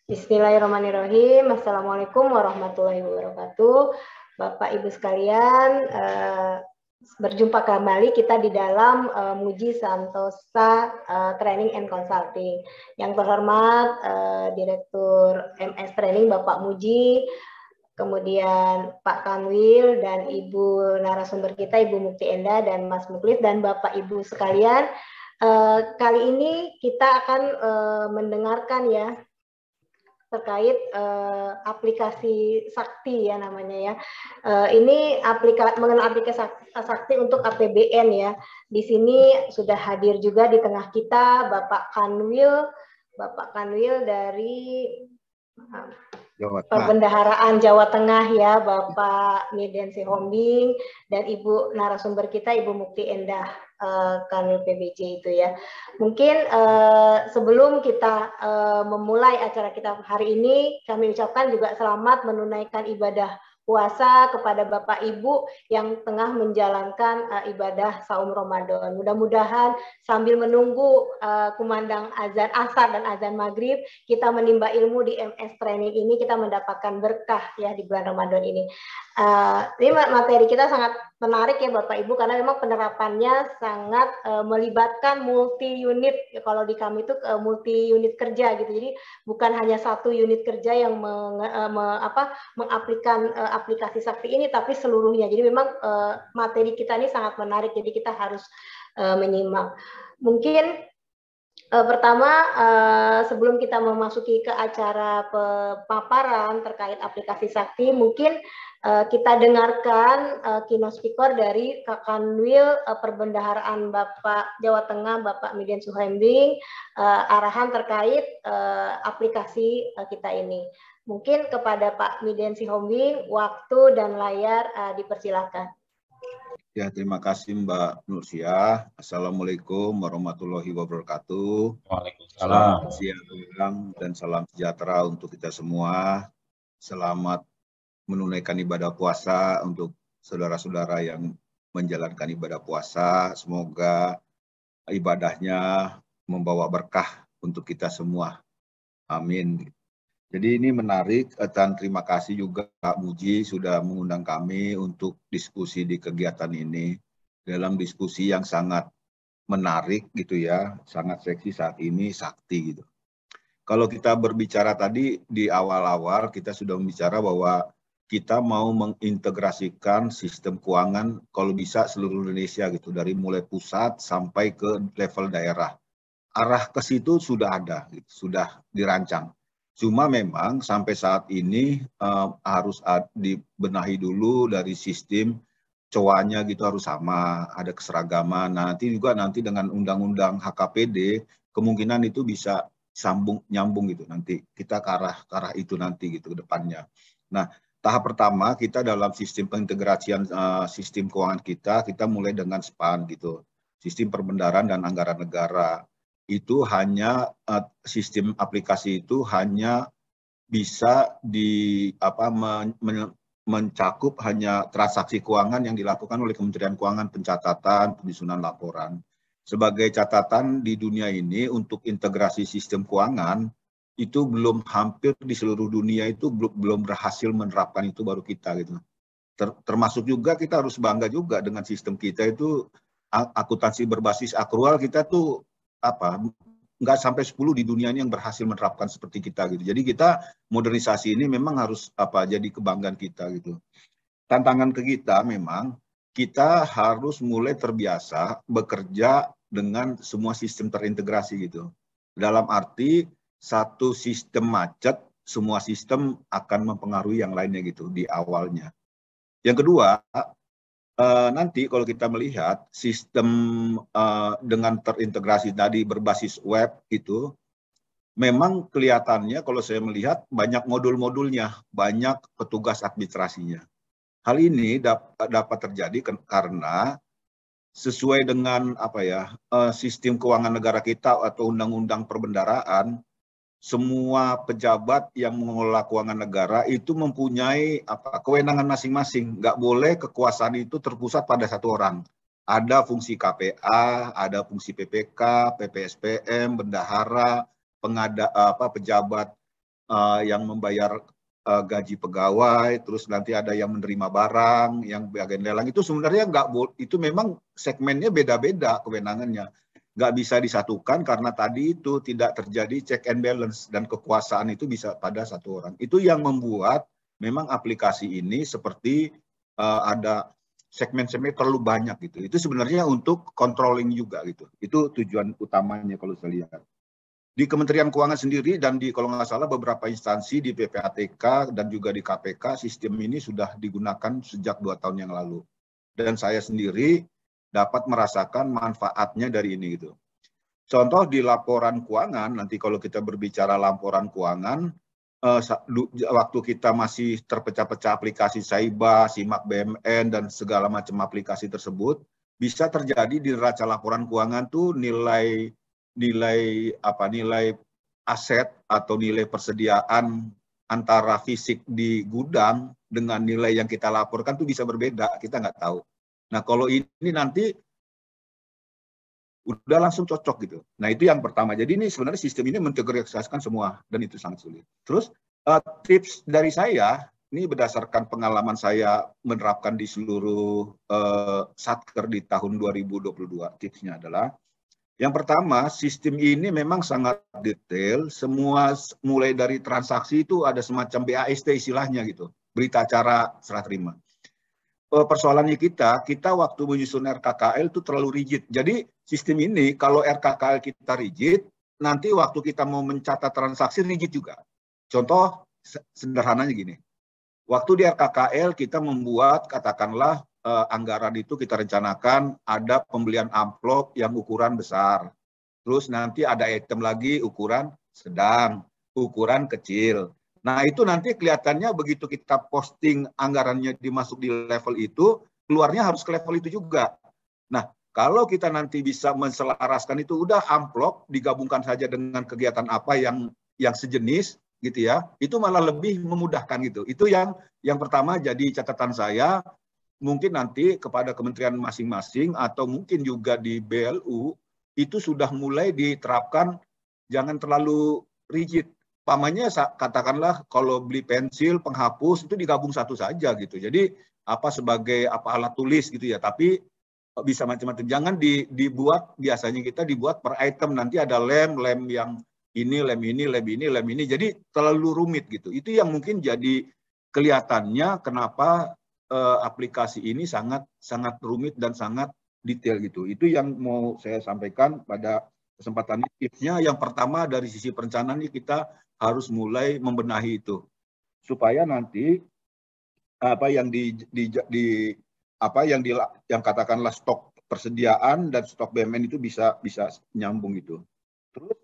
Bismillahirrahmanirrahim. Assalamualaikum warahmatullahi wabarakatuh. Bapak Ibu sekalian, berjumpa kembali kita di dalam Muji Santosa Training and Consulting. Yang terhormat Direktur MS Training Bapak Muji, kemudian Pak Kanwil dan Ibu narasumber kita Ibu Mukti Endah dan Mas Muklis dan Bapak Ibu sekalian. Kali ini kita akan mendengarkan ya terkait aplikasi Sakti ya namanya ya. Ini mengenai aplikasi Sakti untuk APBN ya. Di sini sudah hadir juga di tengah kita Bapak Kanwil dari Perbendaharaan Jawa Tengah ya, Bapak Miden Sihombing dan Ibu narasumber kita Ibu Mukti Endah Kanwil PBJ itu ya. Mungkin sebelum kita memulai acara kita hari ini, kami ucapkan juga selamat menunaikan ibadah puasa kepada Bapak Ibu yang tengah menjalankan ibadah saum Ramadan. Mudah-mudahan sambil menunggu kumandang azan asar dan azan maghrib, kita menimba ilmu di MS Training ini, kita mendapatkan berkah ya di bulan Ramadan ini. Ini materi kita sangat menarik ya Bapak Ibu, karena memang penerapannya sangat melibatkan multi unit. Kalau di kami itu multi unit kerja gitu. Jadi bukan hanya satu unit kerja yang mengaplikan aplikasi Sakti ini, tapi seluruhnya. Jadi memang materi kita ini sangat menarik. Jadi kita harus menyimak. Mungkin pertama, sebelum kita memasuki ke acara pemaparan terkait aplikasi Sakti, mungkin kita dengarkan keynote speaker dari Kak Kanwil Perbendaharaan Bapak Jawa Tengah, Bapak Miden Sihombing, arahan terkait aplikasi kita ini. Mungkin kepada Pak Miden Sihombing, waktu dan layar dipersilakan. Ya, terima kasih Mbak Nursia. Assalamualaikum warahmatullahi wabarakatuh. Waalaikumsalam. Selamat siang dan salam sejahtera untuk kita semua. Selamat menunaikan ibadah puasa untuk saudara-saudara yang menjalankan ibadah puasa. Semoga ibadahnya membawa berkah untuk kita semua. Amin. Jadi ini menarik, dan terima kasih juga Pak Muji sudah mengundang kami untuk diskusi di kegiatan ini. Dalam diskusi yang sangat menarik gitu ya, sangat seksi saat ini, Sakti gitu. Kalau kita berbicara tadi di awal-awal, kita sudah membicara bahwa kita mau mengintegrasikan sistem keuangan kalau bisa seluruh Indonesia gitu, dari mulai pusat sampai ke level daerah. Arah ke situ sudah ada, gitu, sudah dirancang. Cuma memang sampai saat ini harus dibenahi dulu dari sistem coanya gitu harus sama, ada keseragaman. Nanti dengan undang-undang HKPD kemungkinan itu bisa nyambung gitu nanti. Kita ke arah itu nanti gitu ke depannya. Nah, tahap pertama kita dalam sistem pengintegrasian sistem keuangan kita mulai dengan SPAN gitu. Sistem Perbendaharaan dan Anggaran Negara. Itu hanya sistem aplikasi itu hanya bisa mencakup hanya transaksi keuangan yang dilakukan oleh Kementerian Keuangan, pencatatan, penyusunan laporan. Sebagai catatan di dunia ini untuk integrasi sistem keuangan itu belum hampir di seluruh dunia itu belum berhasil menerapkan itu baru kita gitu. Termasuk juga kita harus bangga juga dengan sistem kita itu akuntansi berbasis akrual kita tuh nggak sampai 10 di dunia ini yang berhasil menerapkan seperti kita gitu. Jadi kita modernisasi ini memang harus jadi kebanggaan kita gitu. Tantangan ke kita memang kita harus mulai terbiasa bekerja dengan semua sistem terintegrasi gitu. Dalam arti satu sistem macet, semua sistem akan mempengaruhi yang lainnya gitu di awalnya. Yang kedua, nanti kalau kita melihat sistem dengan terintegrasi tadi berbasis web itu, memang kelihatannya kalau saya melihat banyak modul-modulnya, banyak petugas administrasinya. Hal ini dapat terjadi karena sesuai dengan sistem keuangan negara kita atau undang-undang perbendaharaan, semua pejabat yang mengelola keuangan negara itu mempunyai kewenangan masing-masing. Nggak boleh kekuasaan itu terpusat pada satu orang. Ada fungsi KPA, ada fungsi PPK, PPSPM, bendahara, pejabat yang membayar gaji pegawai, terus nanti ada yang menerima barang, yang bagian lelang, itu sebenarnya itu memang segmennya beda-beda kewenangannya. Nggak bisa disatukan karena tadi itu tidak terjadi check and balance dan kekuasaan itu bisa pada satu orang. Itu yang membuat memang aplikasi ini seperti ada segmen-segmen terlalu banyak gitu. Itu sebenarnya untuk controlling juga gitu. Itu tujuan utamanya kalau saya lihat. Di Kementerian Keuangan sendiri dan di kalau nggak salah beberapa instansi di PPATK dan juga di KPK, sistem ini sudah digunakan sejak 2 tahun yang lalu. Dan saya sendiri dapat merasakan manfaatnya dari ini gitu. Contoh di laporan keuangan, nanti kalau kita berbicara laporan keuangan, waktu kita masih terpecah-pecah aplikasi Saiba, Simak BMN, dan segala macam aplikasi tersebut, bisa terjadi di neraca laporan keuangan tuh nilai aset atau nilai persediaan antara fisik di gudang dengan nilai yang kita laporkan tuh bisa berbeda, kita nggak tahu. Nah kalau ini nanti udah langsung cocok gitu. Nah itu yang pertama. Jadi ini sebenarnya sistem ini mengintegrasikan semua dan itu sangat sulit. Terus tips dari saya, ini berdasarkan pengalaman saya menerapkan di seluruh satker di tahun 2022, tipsnya adalah yang pertama, sistem ini memang sangat detail. Semua mulai dari transaksi itu ada semacam BAST istilahnya gitu, berita acara serah terima. Persoalannya kita waktu menyusun RKKL itu terlalu rigid. Jadi sistem ini kalau RKKL kita rigid, nanti waktu kita mau mencatat transaksi rigid juga. Contoh sederhananya gini. Waktu di RKKL kita membuat katakanlah anggaran itu kita rencanakan ada pembelian amplop yang ukuran besar. Terus nanti ada item lagi ukuran sedang, ukuran kecil. Nah itu nanti kelihatannya begitu kita posting anggarannya dimasuk di level itu, keluarnya harus ke level itu juga. Nah kalau kita nanti bisa menselaraskan itu, udah amplop digabungkan saja dengan kegiatan apa yang sejenis, gitu ya, itu malah lebih memudahkan gitu. Itu yang pertama jadi catatan saya, mungkin nanti kepada kementerian masing-masing atau mungkin juga di BLU itu sudah mulai diterapkan jangan terlalu rigid. Pamannya katakanlah kalau beli pensil, penghapus itu digabung satu saja gitu. Jadi sebagai alat tulis gitu ya, tapi bisa macam-macam. Jangan dibuat, biasanya kita dibuat per item, nanti ada lem yang ini, lem ini, lem ini, lem ini. Jadi terlalu rumit gitu. Itu yang mungkin jadi kelihatannya kenapa aplikasi ini sangat rumit dan sangat detail gitu. Itu yang mau saya sampaikan pada kesempatan ini. Tipsnya yang pertama dari sisi perencanaan ini kita harus mulai membenahi itu supaya nanti yang katakanlah stok persediaan dan stok BMN itu bisa nyambung itu. Terus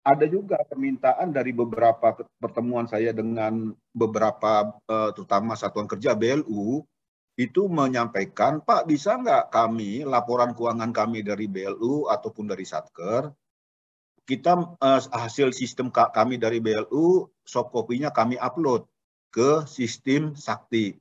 ada juga permintaan dari beberapa pertemuan saya dengan beberapa terutama satuan kerja BLU itu menyampaikan, Pak bisa nggak kami laporan keuangan kami dari BLU ataupun dari Satker, kita hasil sistem kami dari BLU, soft copy-nya kami upload ke sistem Sakti.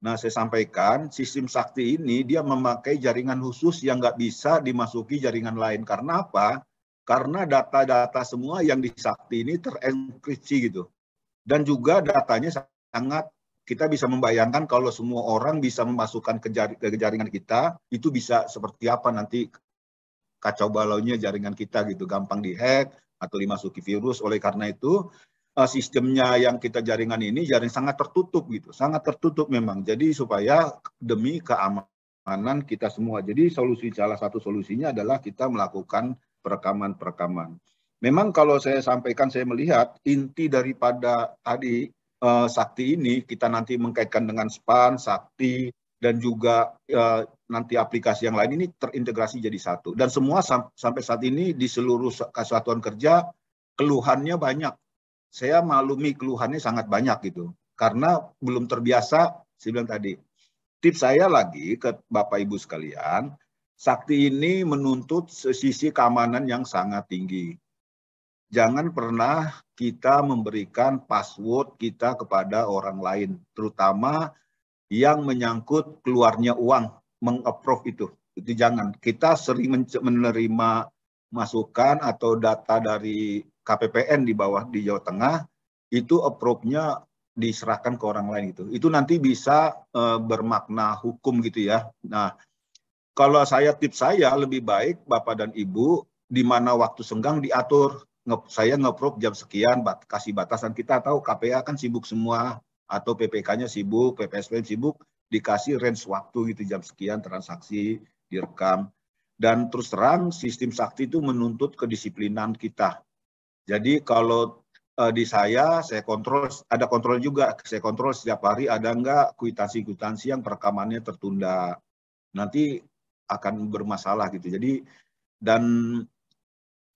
Nah, saya sampaikan sistem Sakti ini dia memakai jaringan khusus yang nggak bisa dimasuki jaringan lain. Karena apa? Karena data-data semua yang di Sakti ini terenkripsi gitu. Dan juga datanya sangat, kita bisa membayangkan kalau semua orang bisa memasukkan ke jaringan kita, itu bisa seperti apa nanti kacau balaunya jaringan kita gitu, gampang dihack atau dimasuki virus. Oleh karena itu sistemnya yang kita jaringan ini jaring sangat tertutup gitu, sangat tertutup memang. Jadi supaya demi keamanan kita semua. Jadi salah satu solusinya adalah kita melakukan perekaman. Memang kalau saya sampaikan, saya melihat inti daripada tadi Sakti ini kita nanti mengkaitkan dengan SPAN, Sakti, dan juga nanti aplikasi yang lain ini terintegrasi jadi satu. Dan semua sampai saat ini di seluruh kesatuan kerja keluhannya banyak. Saya maklumi keluhannya sangat banyak gitu. Karena belum terbiasa, saya bilang tadi. Tips saya lagi ke Bapak Ibu sekalian, Sakti ini menuntut sisi keamanan yang sangat tinggi. Jangan pernah kita memberikan password kita kepada orang lain, terutama yang menyangkut keluarnya uang, meng-approve itu jangan. Kita sering menerima masukan atau data dari KPPN di bawah di Jawa Tengah, itu approve-nya diserahkan ke orang lain gitu. Itu nanti bisa bermakna hukum gitu ya. Nah, kalau tips saya lebih baik Bapak dan Ibu di mana waktu senggang diatur. Saya nge-approve jam sekian, kasih batasan. Kita tahu KPA kan sibuk semua, atau PPK-nya sibuk, PPSPM sibuk, dikasih range waktu gitu, jam sekian transaksi direkam. Dan terus terang sistem sakti itu menuntut kedisiplinan kita. Jadi kalau di saya kontrol, ada kontrol juga, saya kontrol setiap hari ada nggak kwitansi-kwitansi yang perekamannya tertunda. Nanti akan bermasalah gitu. Jadi, dan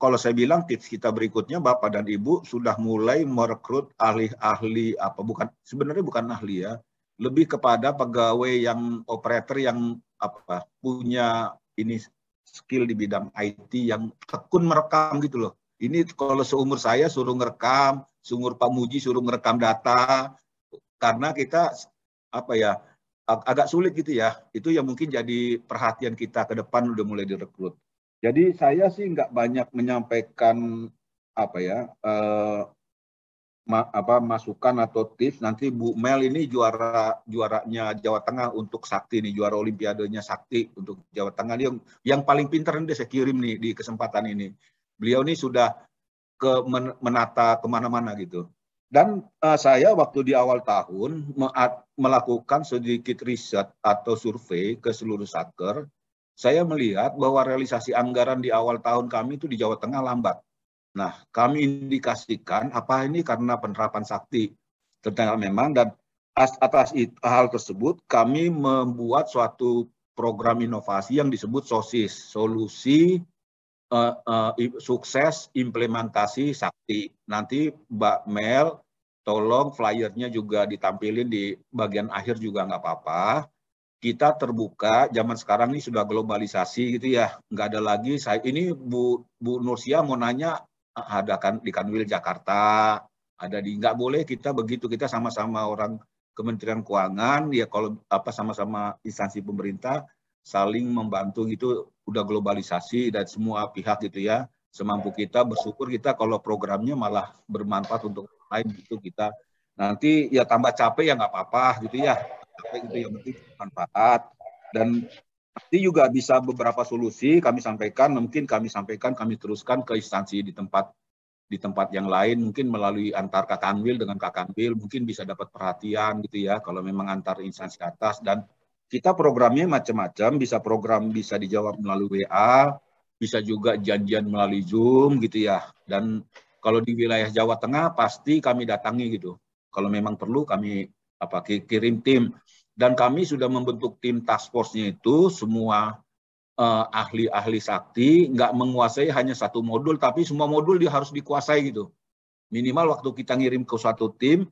kalau saya bilang tips kita berikutnya, Bapak dan Ibu sudah mulai merekrut ahli-ahli sebenarnya bukan ahli ya, lebih kepada pegawai yang operator yang punya ini skill di bidang IT yang tekun merekam gitu loh. Ini kalau seumur saya suruh ngerekam, seumur Pak Muji suruh ngerekam data, karena kita agak sulit gitu ya. Itu yang mungkin jadi perhatian kita ke depan, udah mulai direkrut. Jadi saya sih nggak banyak menyampaikan masukan atau tips. Nanti Bu Mel ini juaranya Jawa Tengah untuk sakti nih, juara Olimpiadenya sakti untuk Jawa Tengah. Dia yang paling pintar nih saya kirim nih di kesempatan ini. Beliau ini sudah menata kemana-mana gitu. Dan saya waktu di awal tahun melakukan sedikit riset atau survei ke seluruh satker. Saya melihat bahwa realisasi anggaran di awal tahun kami itu di Jawa Tengah lambat. Nah, kami indikasikan apa ini karena penerapan sakti. Ternyata memang, dan atas hal tersebut kami membuat suatu program inovasi yang disebut SOSIS, Solusi Sukses Implementasi Sakti. Nanti Mbak Mel, tolong flyernya juga ditampilin di bagian akhir juga nggak apa-apa. Kita terbuka, zaman sekarang ini sudah globalisasi gitu ya, nggak ada lagi. Ini Bu Nursia mau nanya, ada kan di Kanwil Jakarta, ada di, nggak boleh kita begitu, kita sama-sama orang Kementerian Keuangan, ya kalau sama-sama instansi pemerintah, saling membantu gitu, udah globalisasi dan semua pihak gitu ya, semampu kita, bersyukur kita kalau programnya malah bermanfaat untuk lain gitu kita. Nanti ya tambah capek ya nggak apa-apa gitu ya, gitu yang penting manfaat. Dan nanti juga bisa beberapa solusi kami sampaikan, kami teruskan ke instansi di tempat yang lain, mungkin melalui antar Kakanwil dengan Kakanwil mungkin bisa dapat perhatian gitu ya, kalau memang antar instansi atas. Dan kita programnya macam-macam, bisa dijawab melalui WA, bisa juga janjian melalui Zoom gitu ya. Dan kalau di wilayah Jawa Tengah pasti kami datangi gitu. Kalau memang perlu kami kirim tim. Dan kami sudah membentuk tim task force-nya itu semua ahli-ahli sakti, nggak menguasai hanya satu modul, tapi semua modul dia harus dikuasai gitu. Minimal waktu kita ngirim ke suatu tim,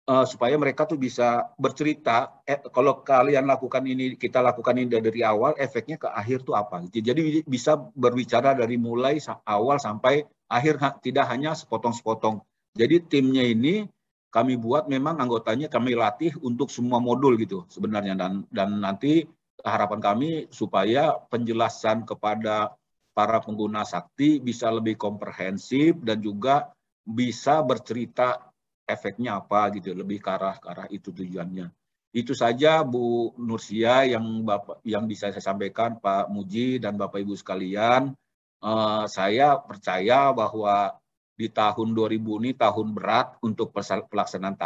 supaya mereka tuh bisa bercerita, kalau kalian lakukan ini, kita lakukan ini dari awal, efeknya ke akhir tuh apa. Jadi bisa berbicara dari mulai awal sampai akhir, tidak hanya sepotong-sepotong. Jadi timnya ini kami buat memang anggotanya kami latih untuk semua modul gitu sebenarnya, dan nanti harapan kami supaya penjelasan kepada para pengguna sakti bisa lebih komprehensif dan juga bisa bercerita efeknya apa gitu, lebih ke arah itu tujuannya. Itu saja Bu Nursia yang bisa saya sampaikan, Pak Muji dan Bapak Ibu sekalian. Saya percaya bahwa di tahun 2000 ini tahun berat untuk pelaksanaan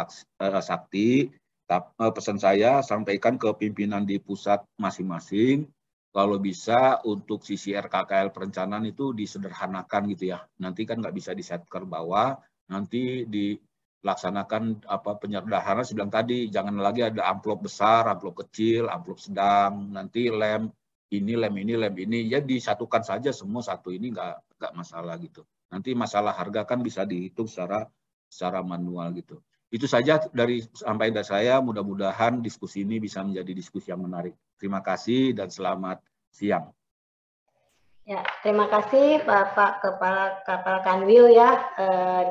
sakti. Pesan saya sampaikan ke pimpinan di pusat masing-masing, kalau bisa untuk sisi RKKL perencanaan itu disederhanakan gitu ya. Nanti kan nggak bisa di setker bawah, nanti dilaksanakan penyederhanaan sebilang tadi, jangan lagi ada amplop besar, amplop kecil, amplop sedang, nanti lem ini, ya disatukan saja semua satu, ini nggak masalah gitu. Nanti masalah harga kan bisa dihitung secara manual gitu. Itu saja dari saya, mudah-mudahan diskusi ini bisa menjadi diskusi yang menarik. Terima kasih dan selamat siang. Ya, terima kasih Bapak Kepala Kanwil ya,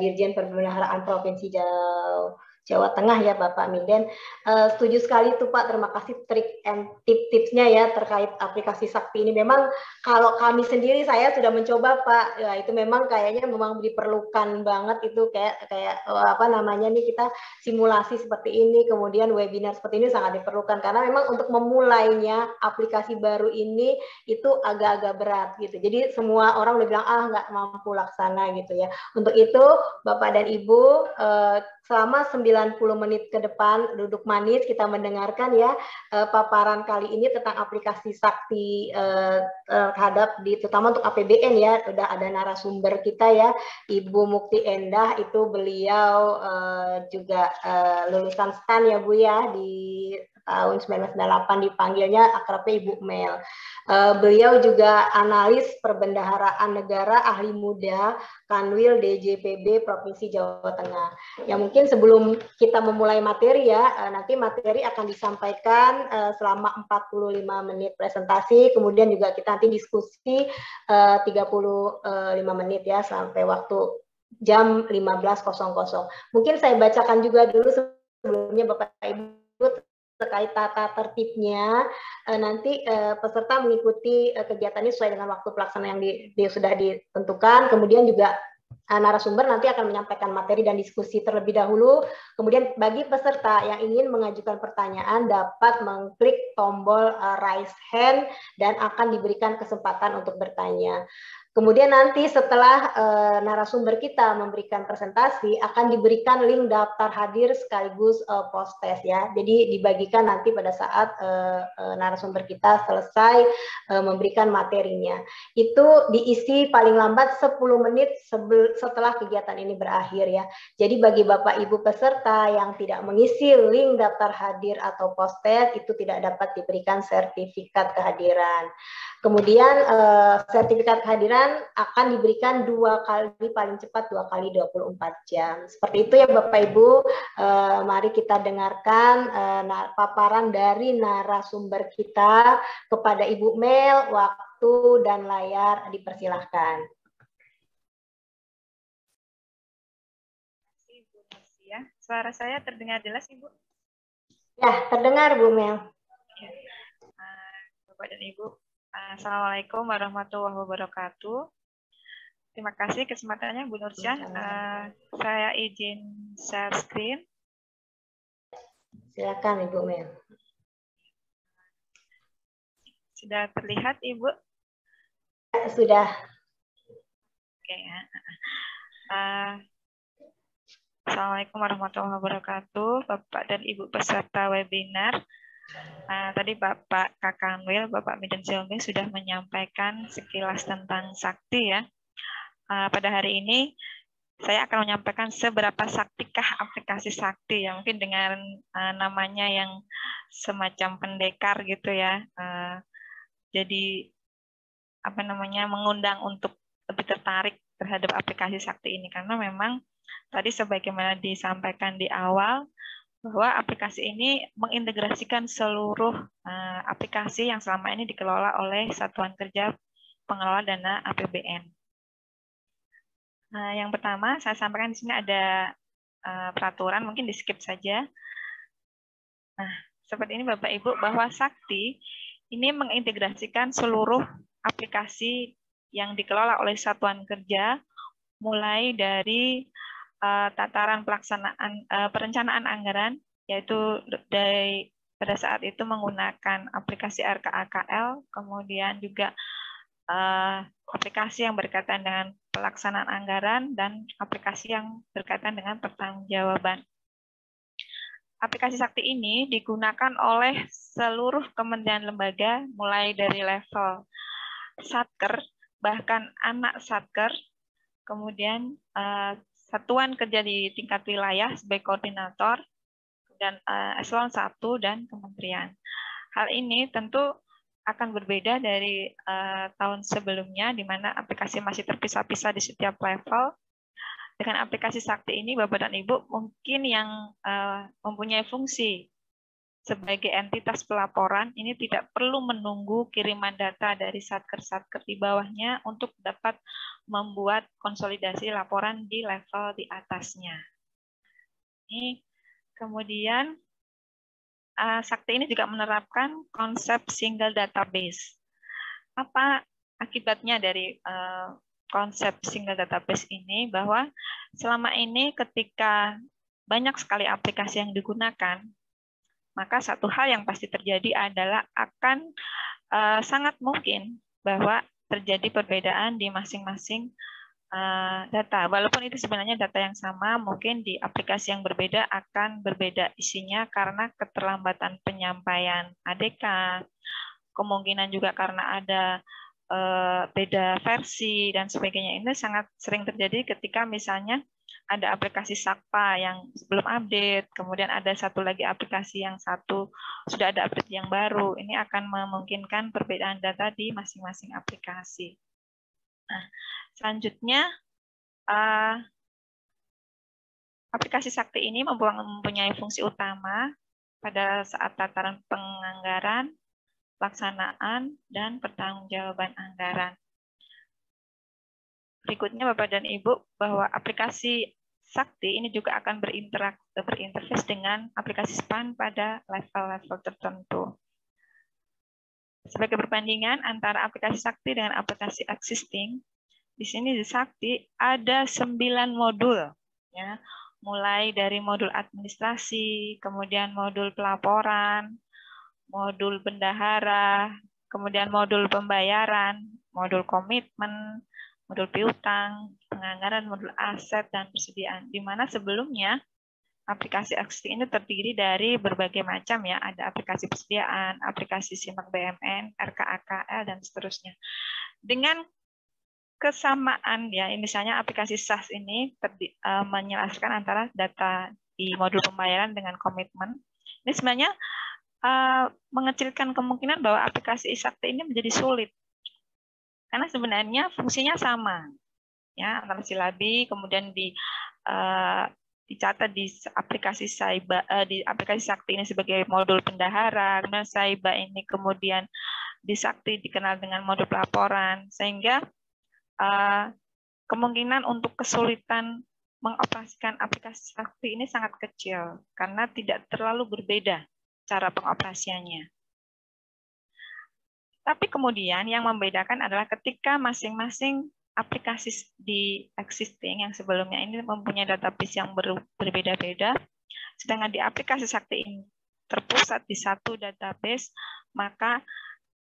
Dirjen Perbendaharaan Provinsi Jawa Jawa Tengah ya Bapak Minden. Setuju sekali tuh Pak, terima kasih trik and tips-tipsnya ya terkait aplikasi Sakti ini. Memang kalau kami sendiri saya sudah mencoba Pak, ya itu memang kayaknya memang diperlukan banget itu kayak apa namanya nih, kita simulasi seperti ini, kemudian webinar seperti ini sangat diperlukan karena memang untuk memulainya aplikasi baru ini itu agak-agak berat gitu. Jadi semua orang udah bilang nggak mampu laksana gitu ya. Untuk itu Bapak dan Ibu, selama 90 menit ke depan duduk manis kita mendengarkan ya paparan kali ini tentang aplikasi Sakti terhadap terutama untuk APBN ya. Udah ada narasumber kita ya, Ibu Mukti Endah, itu beliau juga lulusan STAN ya Bu ya, di tahun 1998 dipanggilnya akrabnya Ibu Mel. Beliau juga analis perbendaharaan negara, ahli muda, Kanwil DJPB Provinsi Jawa Tengah. Ya mungkin sebelum kita memulai materi ya, nanti materi akan disampaikan selama 45 menit presentasi, kemudian juga kita nanti diskusi 35 menit ya sampai waktu jam 15.00. Mungkin saya bacakan juga dulu sebelumnya Bapak Ibu terkait tata tertibnya. Nanti peserta mengikuti kegiatan ini sesuai dengan waktu pelaksanaan yang sudah ditentukan. Kemudian juga narasumber nanti akan menyampaikan materi dan diskusi terlebih dahulu. Kemudian bagi peserta yang ingin mengajukan pertanyaan dapat mengklik tombol raise hand dan akan diberikan kesempatan untuk bertanya. Kemudian nanti setelah narasumber kita memberikan presentasi akan diberikan link daftar hadir sekaligus post test ya. Jadi dibagikan nanti pada saat narasumber kita selesai memberikan materinya. Itu diisi paling lambat 10 menit setelah kegiatan ini berakhir ya. Jadi bagi Bapak Ibu peserta yang tidak mengisi link daftar hadir atau post test itu tidak dapat diberikan sertifikat kehadiran. Kemudian sertifikat kehadiran akan diberikan 2 kali, paling cepat 2 kali 24 jam. Seperti itu ya Bapak Ibu. Mari kita dengarkan paparan dari narasumber kita. Kepada Ibu Mel, waktu dan layar dipersilahkan. Ibu Marcia, suara saya terdengar jelas Ibu? Ya, terdengar Bu Mel. Ya. Bapak dan Ibu, Assalamualaikum warahmatullahi wabarakatuh. Terima kasih kesempatannya Bu Nursyah. Saya izin share screen. Silakan Ibu Mel. Sudah terlihat Ibu? Sudah. Oke ya. Assalamualaikum warahmatullahi wabarakatuh, Bapak dan Ibu peserta webinar. Tadi Bapak Kakanwil, Bapak Minden Silmi sudah menyampaikan sekilas tentang Sakti ya. Pada hari ini saya akan menyampaikan seberapa saktikah aplikasi Sakti ya, mungkin dengan namanya yang semacam pendekar gitu ya. Jadi apa namanya, mengundang untuk lebih tertarik terhadap aplikasi Sakti ini karena memang tadi sebagaimana disampaikan di awal bahwa aplikasi ini mengintegrasikan seluruh aplikasi yang selama ini dikelola oleh Satuan Kerja Pengelola Dana APBN. Yang pertama saya sampaikan di sini ada peraturan, mungkin di skip saja. Nah, seperti ini Bapak Ibu, bahwa Sakti ini mengintegrasikan seluruh aplikasi yang dikelola oleh Satuan Kerja, mulai dari tataran pelaksanaan perencanaan anggaran, yaitu pada saat itu menggunakan aplikasi RKAKL, kemudian juga aplikasi yang berkaitan dengan pelaksanaan anggaran dan aplikasi yang berkaitan dengan pertanggungjawaban. Aplikasi Sakti ini digunakan oleh seluruh kementerian lembaga, mulai dari level Satker, bahkan anak Satker, kemudian Satuan Kerja di tingkat wilayah sebagai koordinator, dan eselon 1 dan kementerian. Hal ini tentu akan berbeda dari tahun sebelumnya, di mana aplikasi masih terpisah-pisah di setiap level. Dengan aplikasi Sakti ini, Bapak dan Ibu mungkin yang mempunyai fungsi sebagai entitas pelaporan, ini tidak perlu menunggu kiriman data dari satker-satker di bawahnya untuk dapat membuat konsolidasi laporan di level di atasnya. Ini Kemudian Sakti ini juga menerapkan konsep single database. Apa akibatnya dari konsep single database ini? Bahwa selama ini ketika banyak sekali aplikasi yang digunakan, maka satu hal yang pasti terjadi adalah akan sangat mungkin bahwa terjadi perbedaan di masing-masing data. Walaupun itu sebenarnya data yang sama, mungkin di aplikasi yang berbeda akan berbeda isinya karena keterlambatan penyampaian ADK, kemungkinan juga karena ada beda versi dan sebagainya. Ini sangat sering terjadi ketika misalnya ada aplikasi Sakpa yang belum update, kemudian ada satu lagi aplikasi yang sudah ada update yang baru. Ini akan memungkinkan perbedaan data di masing-masing aplikasi. Nah, selanjutnya, aplikasi Sakti ini mempunyai fungsi utama pada saat tataran penganggaran, pelaksanaan, dan pertanggungjawaban anggaran. Berikutnya, Bapak dan Ibu, bahwa aplikasi Sakti ini juga akan berinterface dengan aplikasi SPAN pada level-level tertentu. Sebagai perbandingan antara aplikasi Sakti dengan aplikasi existing, di sini di Sakti ada 9 modul, ya, mulai dari modul administrasi, kemudian modul pelaporan, modul bendahara, kemudian modul pembayaran, modul komitmen, modul piutang, penganggaran, modul aset, dan persediaan. Di mana sebelumnya aplikasi existing ini terdiri dari berbagai macam, ya, ada aplikasi persediaan, aplikasi simak BMN, RKAKL, dan seterusnya. Dengan kesamaan, ya, misalnya aplikasi SAS ini menjelaskan antara data di modul pembayaran dengan komitmen. Ini sebenarnya mengecilkan kemungkinan bahwa aplikasi Sakti ini menjadi sulit, karena sebenarnya fungsinya sama, ya, antara silabi, kemudian dicatat di aplikasi di aplikasi Sakti ini sebagai modul bendahara, kemudian Saiba ini kemudian di Sakti dikenal dengan modul pelaporan, sehingga kemungkinan untuk kesulitan mengoperasikan aplikasi Sakti ini sangat kecil karena tidak terlalu berbeda cara pengoperasiannya. Tapi kemudian yang membedakan adalah ketika masing-masing aplikasi di existing yang sebelumnya ini mempunyai database yang berbeda-beda, sedangkan di aplikasi Sakti ini terpusat di satu database, maka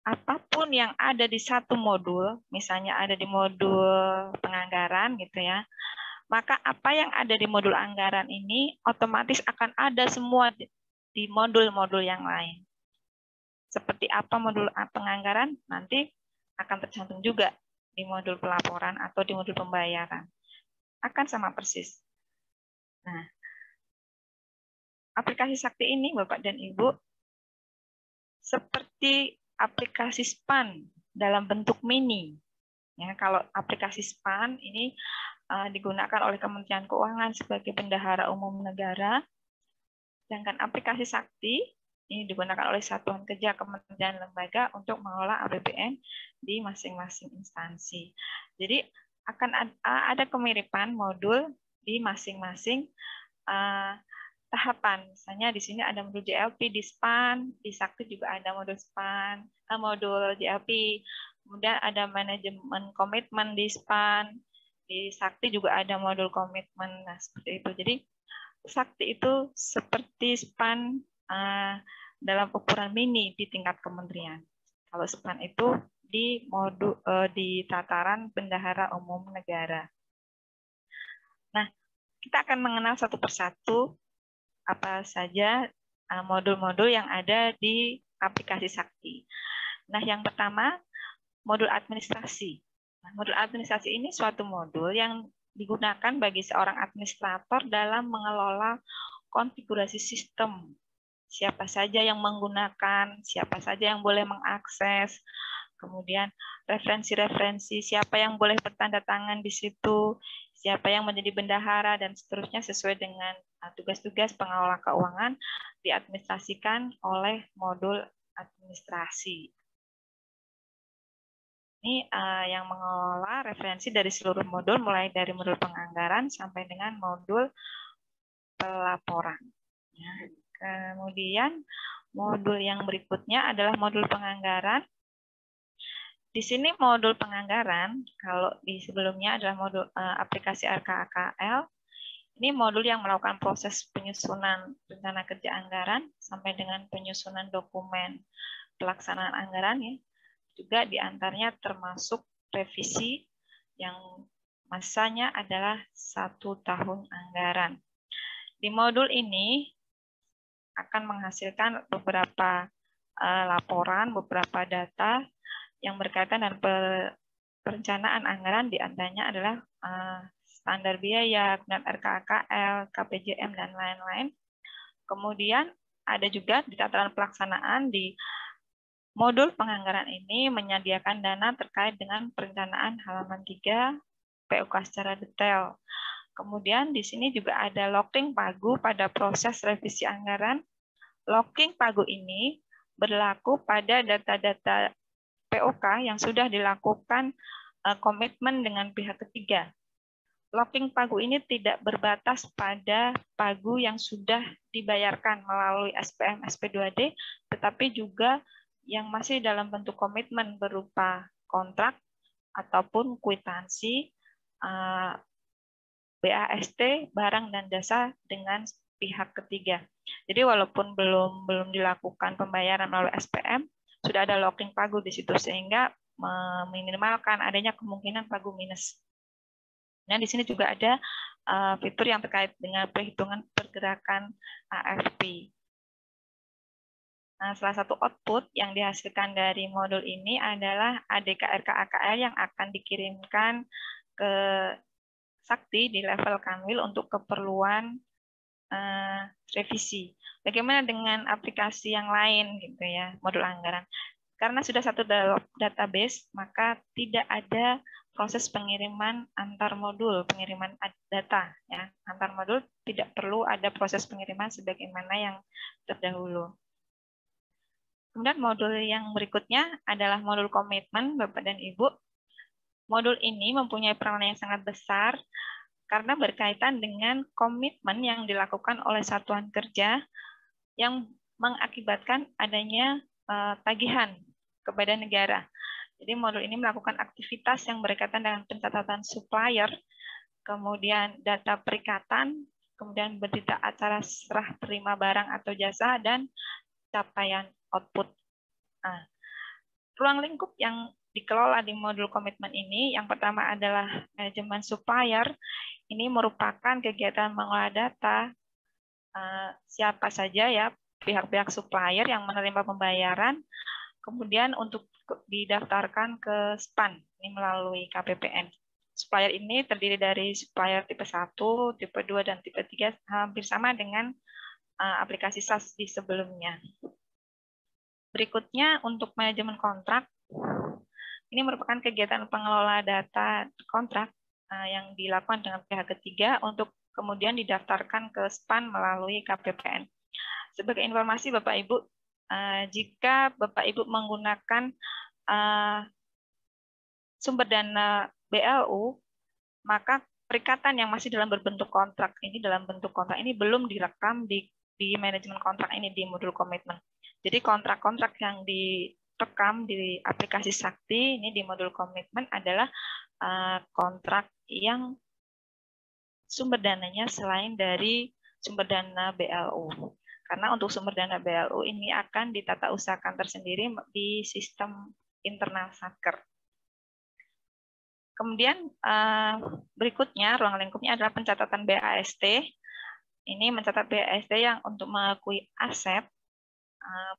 apapun yang ada di satu modul, misalnya ada di modul penganggaran gitu ya, maka apa yang ada di modul anggaran ini otomatis akan ada semua di modul-modul yang lain. Seperti apa modul penganggaran nanti akan tercantum juga di modul pelaporan atau di modul pembayaran. Akan sama persis. Nah, aplikasi Sakti ini, Bapak dan Ibu, seperti aplikasi SPAN dalam bentuk mini. Ya, kalau aplikasi SPAN ini digunakan oleh Kementerian Keuangan sebagai bendahara umum negara, sedangkan aplikasi Sakti ini digunakan oleh satuan kerja kementerian lembaga untuk mengelola APBN di masing-masing instansi. Jadi akan ada kemiripan modul di masing-masing tahapan. Misalnya di sini ada modul JLP di SPAN, di Sakti juga ada modul SPAN, modul JLP. Kemudian ada manajemen komitmen di SPAN, di Sakti juga ada modul komitmen. Nah, seperti itu. Jadi Sakti itu seperti SPAN dalam ukuran mini di tingkat kementerian. Kalau SPAN itu di modul di tataran bendahara umum negara. Nah, kita akan mengenal satu persatu apa saja modul-modul yang ada di aplikasi Sakti. Nah, yang pertama, modul administrasi. Nah, modul administrasi ini suatu modul yang digunakan bagi seorang administrator dalam mengelola konfigurasi sistem. Siapa saja yang menggunakan, siapa saja yang boleh mengakses, kemudian referensi-referensi, siapa yang boleh bertanda tangan di situ, siapa yang menjadi bendahara, dan seterusnya sesuai dengan tugas-tugas pengelola keuangan diadministrasikan oleh modul administrasi. Ini yang mengelola referensi dari seluruh modul, mulai dari modul penganggaran sampai dengan modul pelaporan. Ya. Kemudian modul yang berikutnya adalah modul penganggaran. Di sini modul penganggaran, kalau di sebelumnya adalah modul aplikasi RKAKL, ini modul yang melakukan proses penyusunan rencana kerja anggaran sampai dengan penyusunan dokumen pelaksanaan anggaran, ya. Juga diantaranya termasuk revisi yang masanya adalah 1 tahun anggaran. Di modul ini akan menghasilkan beberapa laporan, beberapa data yang berkaitan dengan perencanaan anggaran, diantaranya adalah standar biaya, kemudian RKAKL, KPJM, dan lain-lain. Kemudian ada juga di tataran pelaksanaan di modul penganggaran ini menyediakan dana terkait dengan perencanaan halaman 3 PUK secara detail. Kemudian di sini juga ada locking pagu pada proses revisi anggaran. Locking pagu ini berlaku pada data-data POK yang sudah dilakukan komitmen dengan pihak ketiga. Locking pagu ini tidak berbatas pada pagu yang sudah dibayarkan melalui SPM SP2D, tetapi juga yang masih dalam bentuk komitmen berupa kontrak ataupun kwitansi BAST, barang dan jasa dengan pihak ketiga. Jadi walaupun belum dilakukan pembayaran melalui SPM, sudah ada locking pagu di situ sehingga meminimalkan adanya kemungkinan pagu minus. Nah, di sini juga ada fitur yang terkait dengan perhitungan pergerakan AFP. Nah, salah satu output yang dihasilkan dari modul ini adalah ADK RKAKL yang akan dikirimkan ke Sakti di level Kanwil untuk keperluan revisi. Bagaimana dengan aplikasi yang lain gitu ya, modul anggaran? Karena sudah satu database, maka tidak ada proses pengiriman antar modul, pengiriman data ya. Antar modul tidak perlu ada proses pengiriman sebagaimana yang terdahulu. Kemudian modul yang berikutnya adalah modul komitmen, Bapak dan Ibu. Modul ini mempunyai peranan yang sangat besar karena berkaitan dengan komitmen yang dilakukan oleh satuan kerja yang mengakibatkan adanya tagihan kepada negara. Jadi modul ini melakukan aktivitas yang berkaitan dengan pencatatan supplier, kemudian data perikatan, kemudian berita acara serah terima barang atau jasa, dan capaian output. Nah, ruang lingkup yang dikelola di modul komitmen ini, yang pertama adalah manajemen supplier. Ini merupakan kegiatan mengolah data siapa saja ya pihak-pihak supplier yang menerima pembayaran, kemudian untuk didaftarkan ke SPAN ini melalui KPPN. Supplier ini terdiri dari supplier tipe 1, tipe 2, dan tipe 3, hampir sama dengan aplikasi SaaS di sebelumnya. Berikutnya untuk manajemen kontrak, ini merupakan kegiatan pengelola data kontrak yang dilakukan dengan pihak ketiga untuk kemudian didaftarkan ke SPAN melalui KPPN. Sebagai informasi Bapak Ibu, jika Bapak Ibu menggunakan sumber dana BLU, maka perikatan yang masih dalam bentuk kontrak ini belum direkam di manajemen kontrak ini di modul komitmen. Jadi kontrak-kontrak yang direkam di aplikasi Sakti ini di modul komitmen adalah kontrak yang sumber dananya selain dari sumber dana BLU. Karena untuk sumber dana BLU ini akan ditata usahakan tersendiri di sistem internal Satker. Kemudian berikutnya ruang lingkupnya adalah pencatatan BAST. Ini mencatat BAST yang untuk mengakui aset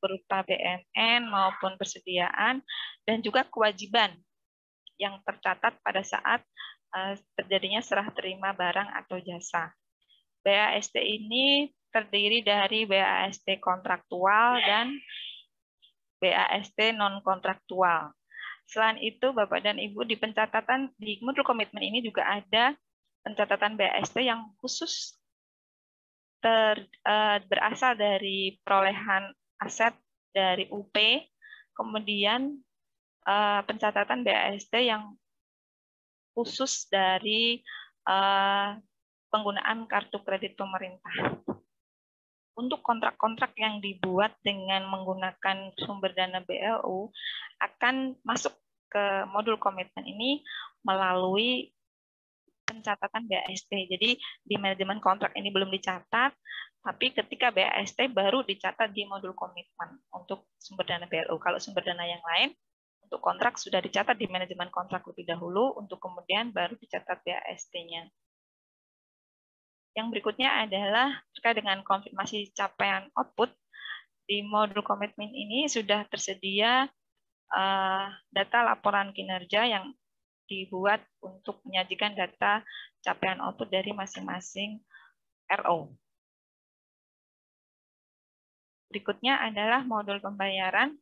berupa BNN maupun persediaan dan juga kewajiban yang tercatat pada saat terjadinya serah terima barang atau jasa. BAST ini terdiri dari BAST kontraktual dan BAST non-kontraktual. Selain itu, Bapak dan Ibu, di pencatatan di modul komitmen ini juga ada pencatatan BAST yang khusus berasal dari perolehan aset dari UP, kemudian pencatatan BAST yang khusus dari penggunaan kartu kredit pemerintah. untuk kontrak-kontrak yang dibuat dengan menggunakan sumber dana BLU akan masuk ke modul komitmen ini melalui pencatatan BAST. Jadi di manajemen kontrak ini belum dicatat, tapi ketika BAST baru dicatat di modul komitmen untuk sumber dana BLU. Kalau sumber dana yang lain untuk kontrak sudah dicatat di manajemen kontrak lebih dahulu, untuk kemudian baru dicatat BAST-nya. Yang berikutnya adalah terkait dengan konfirmasi capaian output. Di modul komitmen ini sudah tersedia data laporan kinerja yang dibuat untuk menyajikan data capaian output dari masing-masing RO. Berikutnya adalah modul pembayaran.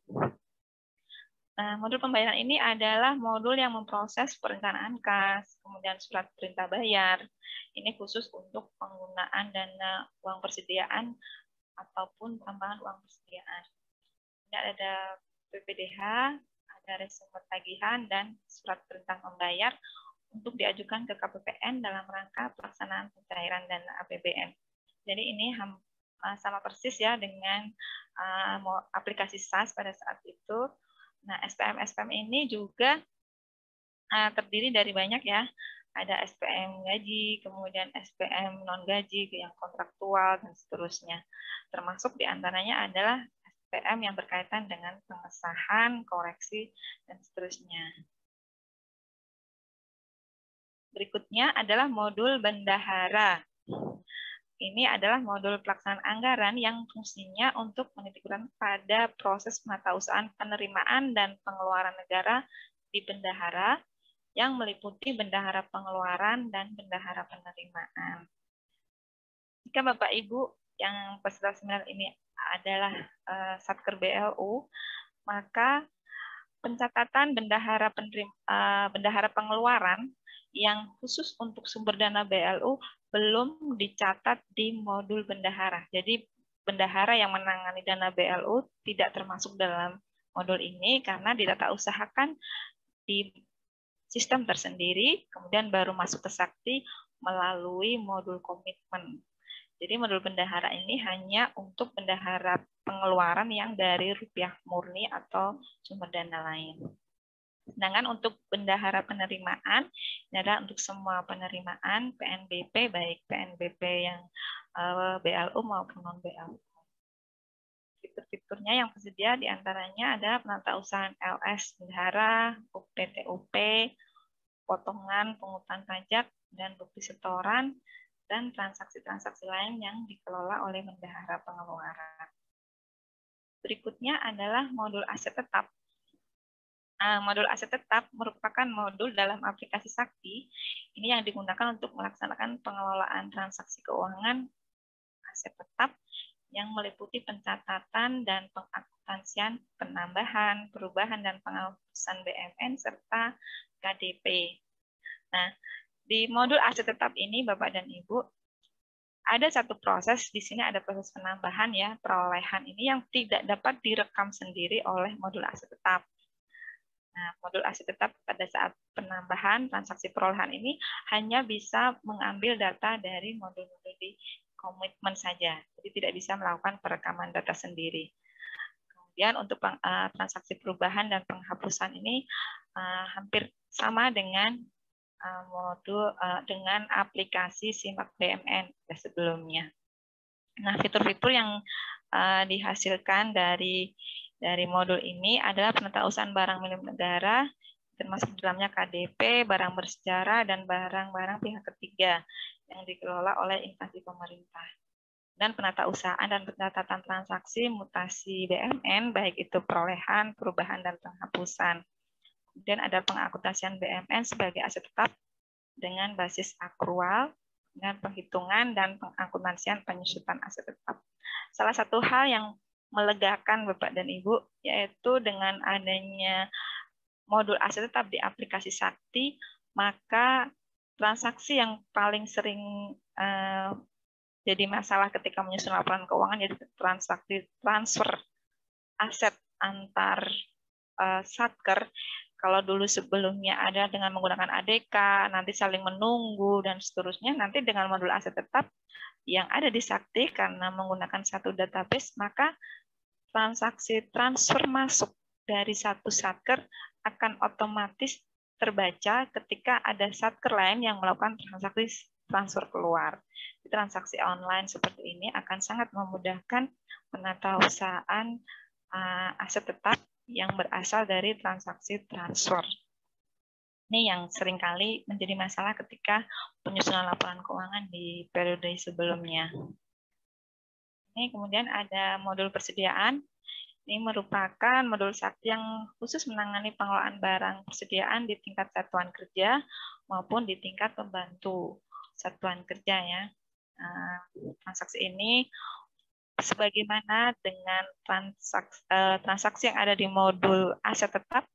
Nah, modul pembayaran ini adalah modul yang memproses perencanaan kas, kemudian surat perintah bayar. Ini khusus untuk penggunaan dana uang persediaan ataupun tambahan uang persediaan. Ini ada PPDH, ada resume tagihan, dan surat perintah membayar untuk diajukan ke KPPN dalam rangka pelaksanaan pencairan dana APBN. Jadi ini sama persis ya dengan aplikasi SaaS pada saat itu. Nah, SPM ini juga terdiri dari banyak ya. Ada SPM gaji, kemudian SPM non-gaji, yang kontraktual, dan seterusnya. Termasuk diantaranya adalah SPM yang berkaitan dengan pengesahan, koreksi, dan seterusnya. Berikutnya adalah modul bendahara. Ini adalah modul pelaksanaan anggaran yang fungsinya untuk menitikberatkan pada proses penatausahaan penerimaan dan pengeluaran negara di bendahara yang meliputi bendahara pengeluaran dan bendahara penerimaan. Jika Bapak Ibu yang peserta seminar ini adalah Satker BLU, maka pencatatan bendahara pengeluaran yang khusus untuk sumber dana BLU belum dicatat di modul bendahara. Jadi bendahara yang menangani dana BLU tidak termasuk dalam modul ini karena ditata usahakan di sistem tersendiri, kemudian baru masuk ke Sakti melalui modul komitmen. Jadi modul bendahara ini hanya untuk bendahara pengeluaran yang dari rupiah murni atau sumber dana lain. Sedangkan untuk bendahara penerimaan, ini adalah untuk semua penerimaan PNBP, baik PNBP yang BLU maupun non-BLU. Fitur-fiturnya yang tersedia diantaranya adalah penatausahaan LS bendahara, UPTUP, potongan pungutan pajak, dan bukti setoran, dan transaksi-transaksi lain yang dikelola oleh bendahara pengeluaran. Berikutnya adalah modul aset tetap. Modul aset tetap merupakan modul dalam aplikasi Sakti ini yang digunakan untuk melaksanakan pengelolaan transaksi keuangan aset tetap yang meliputi pencatatan dan pengakuntansian penambahan, perubahan, dan penghapusan BMN serta KDP. Nah, di modul aset tetap ini Bapak dan Ibu ada satu proses, di sini ada proses penambahan ya, perolehan ini yang tidak dapat direkam sendiri oleh modul aset tetap. Nah, modul aset tetap pada saat penambahan transaksi perolehan ini hanya bisa mengambil data dari modul-modul di komitmen saja, jadi tidak bisa melakukan perekaman data sendiri. Kemudian untuk transaksi perubahan dan penghapusan ini hampir sama dengan modul dengan aplikasi Simak BMN sebelumnya. Nah, fitur-fitur yang dihasilkan dari modul ini adalah penatausahaan barang milik negara, termasuk dalamnya KDP, barang bersejarah, dan barang-barang pihak ketiga yang dikelola oleh instansi pemerintah. Dan penatausahaan dan pencatatan transaksi mutasi BMN, baik itu perolehan, perubahan, dan penghapusan. Kemudian ada pengakuntansian BMN sebagai aset tetap dengan basis akrual, dengan penghitungan dan pengakuntansian penyusutan aset tetap. Salah satu hal yang melegakan Bapak dan Ibu, yaitu dengan adanya modul aset tetap di aplikasi Sakti, maka transaksi yang paling sering jadi masalah ketika menyusun laporan keuangan yaitu transaksi transfer aset antar Satker Kalau dulu sebelumnya ada dengan menggunakan ADK, nanti saling menunggu, dan seterusnya, nanti dengan modul aset tetap yang ada di Sakti, karena menggunakan satu database, maka transaksi transfer masuk dari satu satker akan otomatis terbaca ketika ada satker lain yang melakukan transaksi transfer keluar. Transaksi online seperti ini akan sangat memudahkan penatausahaan aset tetap yang berasal dari transaksi transfer. Ini yang seringkali menjadi masalah ketika penyusunan laporan keuangan di periode sebelumnya. Ini kemudian ada modul persediaan. Ini merupakan modul Sakti yang khusus menangani pengelolaan barang persediaan di tingkat satuan kerja maupun di tingkat pembantu satuan kerja ya. Transaksi ini sebagaimana dengan transaksi yang ada di modul aset tetap,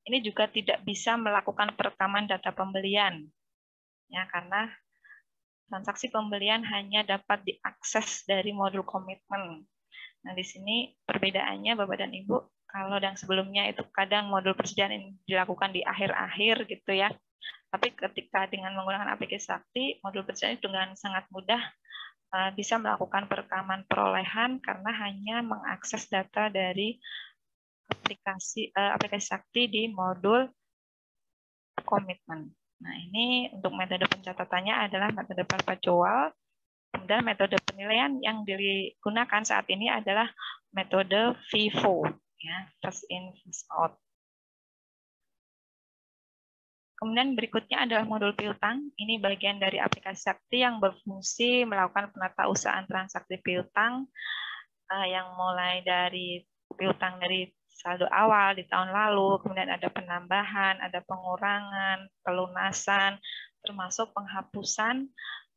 ini juga tidak bisa melakukan perekaman data pembelian, ya karena transaksi pembelian hanya dapat diakses dari modul komitmen. Nah di sini perbedaannya Bapak dan Ibu, kalau yang sebelumnya itu kadang modul persediaan ini dilakukan di akhir-akhir gitu ya, tapi ketika dengan menggunakan aplikasi Sakti, modul persediaan dengan sangat mudah bisa melakukan perekaman perolehan karena hanya mengakses data dari aplikasi Sakti di modul komitmen. Nah, ini untuk metode pencatatannya adalah metode perpetual, kemudian metode penilaian yang digunakan saat ini adalah metode FIFO, ya, first in, first out. Kemudian berikutnya adalah modul piutang. Ini bagian dari aplikasi Sakti yang berfungsi melakukan penatausahaan transaksi piutang yang mulai dari piutang dari saldo awal di tahun lalu, kemudian ada penambahan, ada pengurangan, pelunasan, termasuk penghapusan,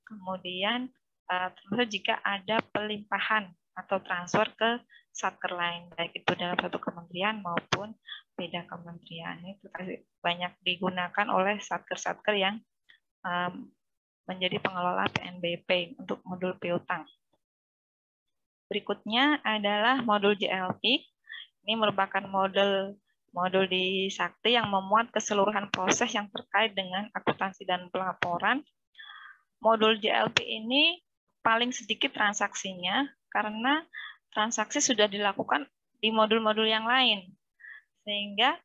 kemudian termasuk jika ada pelimpahan atau transfer ke satker lain, baik itu dalam satu kementerian maupun beda kementerian. Itu banyak digunakan oleh satker-satker yang menjadi pengelola PNBP untuk modul piutang. Berikutnya adalah modul JLP. Ini merupakan modul di Sakti yang memuat keseluruhan proses yang terkait dengan akuntansi dan pelaporan. Modul JLP ini paling sedikit transaksinya karena transaksi sudah dilakukan di modul-modul yang lain. Sehingga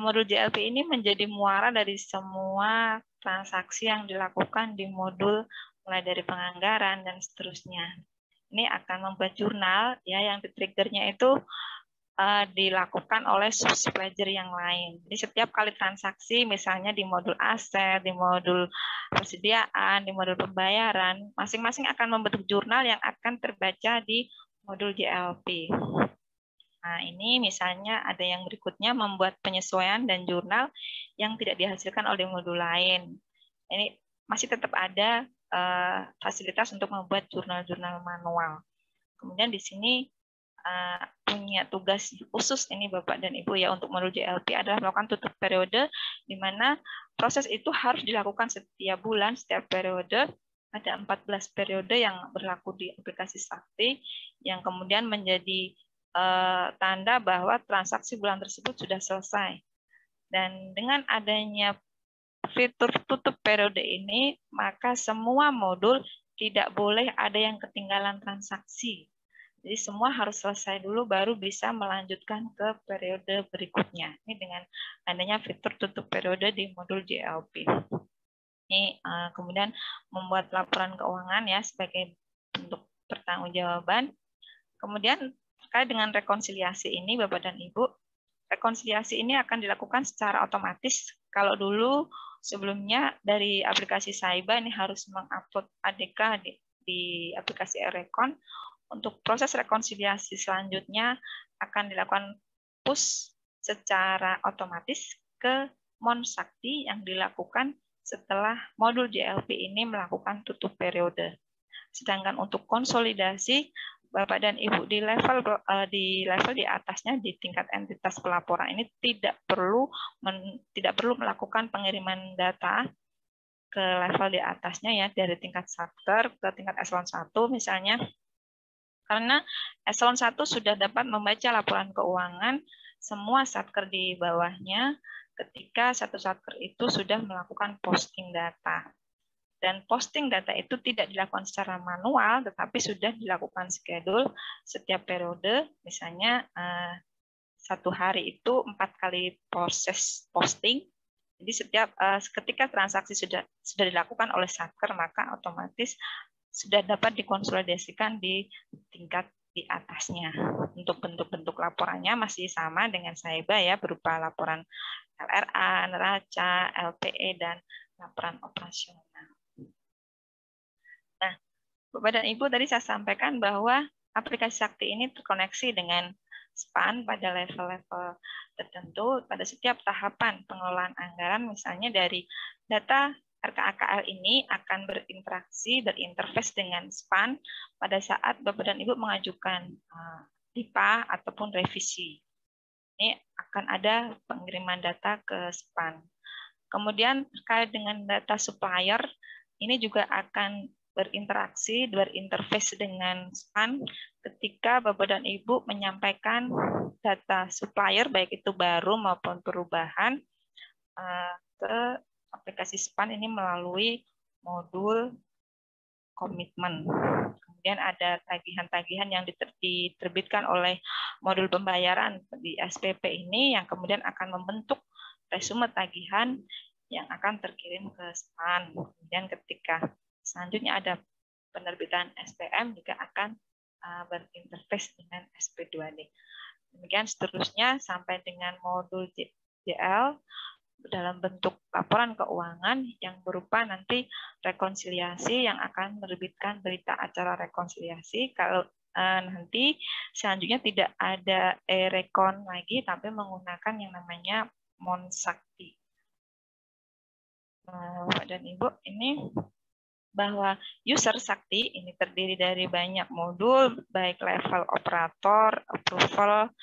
modul JLP ini menjadi muara dari semua transaksi yang dilakukan di modul mulai dari penganggaran dan seterusnya. Ini akan membuat jurnal ya yang di-triggernya itu dilakukan oleh subledger yang lain. Jadi setiap kali transaksi misalnya di modul aset, di modul persediaan, di modul pembayaran, masing-masing akan membentuk jurnal yang akan terbaca di modul JLP. Nah, ini misalnya ada yang berikutnya membuat penyesuaian dan jurnal yang tidak dihasilkan oleh modul lain. Ini masih tetap ada fasilitas untuk membuat jurnal-jurnal manual. Kemudian di sini punya tugas khusus ini Bapak dan Ibu ya untuk modul JLP adalah melakukan tutup periode, di mana proses itu harus dilakukan setiap bulan, setiap periode. Ada 14 periode yang berlaku di aplikasi Sakti yang kemudian menjadi tanda bahwa transaksi bulan tersebut sudah selesai. Dan dengan adanya fitur tutup periode ini, maka semua modul tidak boleh ada yang ketinggalan transaksi. Jadi semua harus selesai dulu baru bisa melanjutkan ke periode berikutnya. Ini dengan adanya fitur tutup periode di modul JLP. Ini kemudian membuat laporan keuangan ya sebagai bentuk pertanggungjawaban. Kemudian terkait dengan rekonsiliasi ini Bapak dan Ibu, rekonsiliasi ini akan dilakukan secara otomatis. Kalau dulu sebelumnya dari aplikasi Saiba ini harus mengupload ADK di aplikasi Erekon. Untuk proses rekonsiliasi selanjutnya akan dilakukan push secara otomatis ke Mon Sakti yang dilakukan setelah modul JLP ini melakukan tutup periode. Sedangkan untuk konsolidasi, Bapak dan Ibu di level di atasnya di tingkat entitas pelaporan ini tidak perlu melakukan pengiriman data ke level di atasnya ya dari tingkat satker ke tingkat eselon 1 misalnya. Karena eselon 1 sudah dapat membaca laporan keuangan semua satker di bawahnya ketika satu satker itu sudah melakukan posting data. Dan posting data itu tidak dilakukan secara manual, tetapi sudah dilakukan schedule setiap periode. Misalnya satu hari itu 4 kali proses posting. Jadi setiap ketika transaksi sudah dilakukan oleh satker, maka otomatis sudah dapat dikonsolidasikan di tingkat di atasnya. Untuk bentuk-bentuk laporannya masih sama dengan SAIBA ya, berupa laporan LRA, neraca, LPE, dan laporan operasional. Nah, Bapak dan Ibu, tadi saya sampaikan bahwa aplikasi Sakti ini terkoneksi dengan SPAN pada level-level tertentu pada setiap tahapan pengelolaan anggaran, misalnya dari data RKAKL ini akan berinterface dengan SPAN pada saat Bapak dan Ibu mengajukan DIPA ataupun revisi. Ini akan ada pengiriman data ke SPAN. Kemudian terkait dengan data supplier, ini juga akan berinterface dengan SPAN ketika Bapak dan Ibu menyampaikan data supplier, baik itu baru maupun perubahan, ke aplikasi SPAN ini melalui modul komitmen. Kemudian ada tagihan-tagihan yang diterbitkan oleh modul pembayaran di SPP ini yang kemudian akan membentuk resume tagihan yang akan terkirim ke SPAN. Kemudian ketika selanjutnya ada penerbitan SPM juga akan berinterface dengan SP2D. Demikian seterusnya sampai dengan modul JL dalam bentuk laporan keuangan yang berupa nanti rekonsiliasi yang akan menerbitkan berita acara rekonsiliasi. Kalau nanti selanjutnya tidak ada e-rekon lagi, tapi menggunakan yang namanya Monsakti. Bapak dan Ibu, ini bahwa user Sakti ini terdiri dari banyak modul, baik level operator, approval,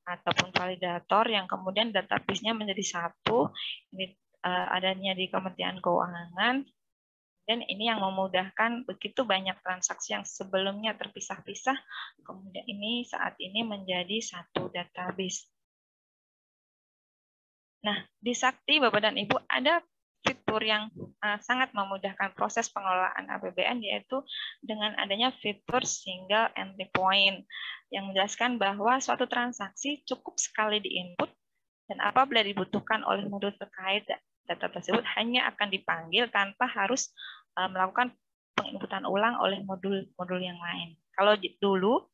ataupun validator, yang kemudian database-nya menjadi satu. Ini adanya di Kementerian Keuangan, dan ini yang memudahkan begitu banyak transaksi yang sebelumnya terpisah-pisah, kemudian ini saat ini menjadi satu database. Nah, di Sakti, Bapak dan Ibu, ada fitur yang sangat memudahkan proses pengelolaan APBN, yaitu dengan adanya fitur single entry point yang menjelaskan bahwa suatu transaksi cukup sekali diinput dan apabila dibutuhkan oleh modul terkait data tersebut hanya akan dipanggil tanpa harus melakukan penginputan ulang oleh modul-modul yang lain. Kalau dulu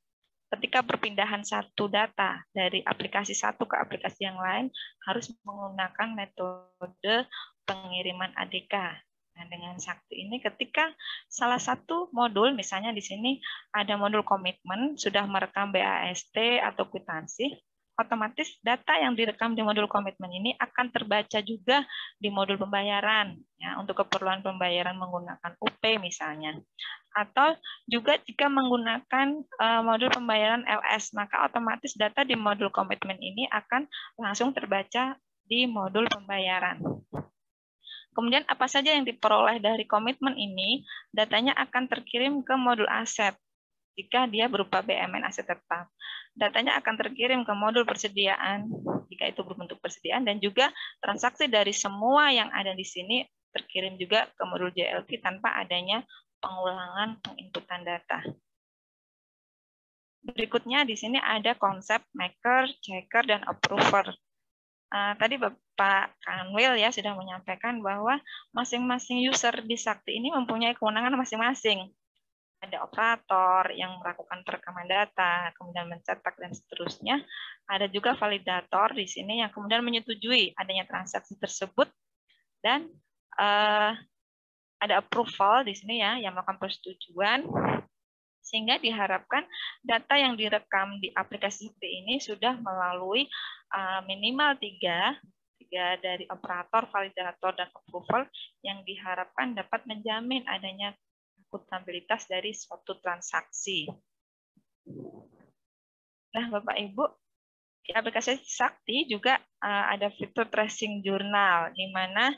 ketika perpindahan satu data dari aplikasi satu ke aplikasi yang lain harus menggunakan metode pengiriman ADK. Nah, dengan Sakti ini ketika salah satu modul, misalnya di sini ada modul komitmen, sudah merekam BAST atau kwitansi, otomatis data yang direkam di modul komitmen ini akan terbaca juga di modul pembayaran, ya, untuk keperluan pembayaran menggunakan UP misalnya. Atau juga jika menggunakan modul pembayaran LS, maka otomatis data di modul komitmen ini akan langsung terbaca di modul pembayaran. Kemudian apa saja yang diperoleh dari komitmen ini, datanya akan terkirim ke modul aset. Jika dia berupa BMN aset tetap, datanya akan terkirim ke modul persediaan, jika itu berbentuk persediaan, dan juga transaksi dari semua yang ada di sini terkirim juga ke modul JLP tanpa adanya pengulangan penginputan data. Berikutnya di sini ada konsep maker, checker, dan approver. Tadi Bapak Kanwil ya sudah menyampaikan bahwa masing-masing user di Sakti ini mempunyai kewenangan masing-masing. Ada operator yang melakukan perekaman data, kemudian mencetak dan seterusnya. Ada juga validator di sini yang kemudian menyetujui adanya transaksi tersebut, dan ada approval di sini ya yang melakukan persetujuan, sehingga diharapkan data yang direkam di aplikasi ini sudah melalui minimal tiga dari operator, validator, dan approval yang diharapkan dapat menjamin adanya akuntabilitas dari suatu transaksi. Nah, Bapak Ibu, di aplikasi Sakti juga ada fitur tracing jurnal, di mana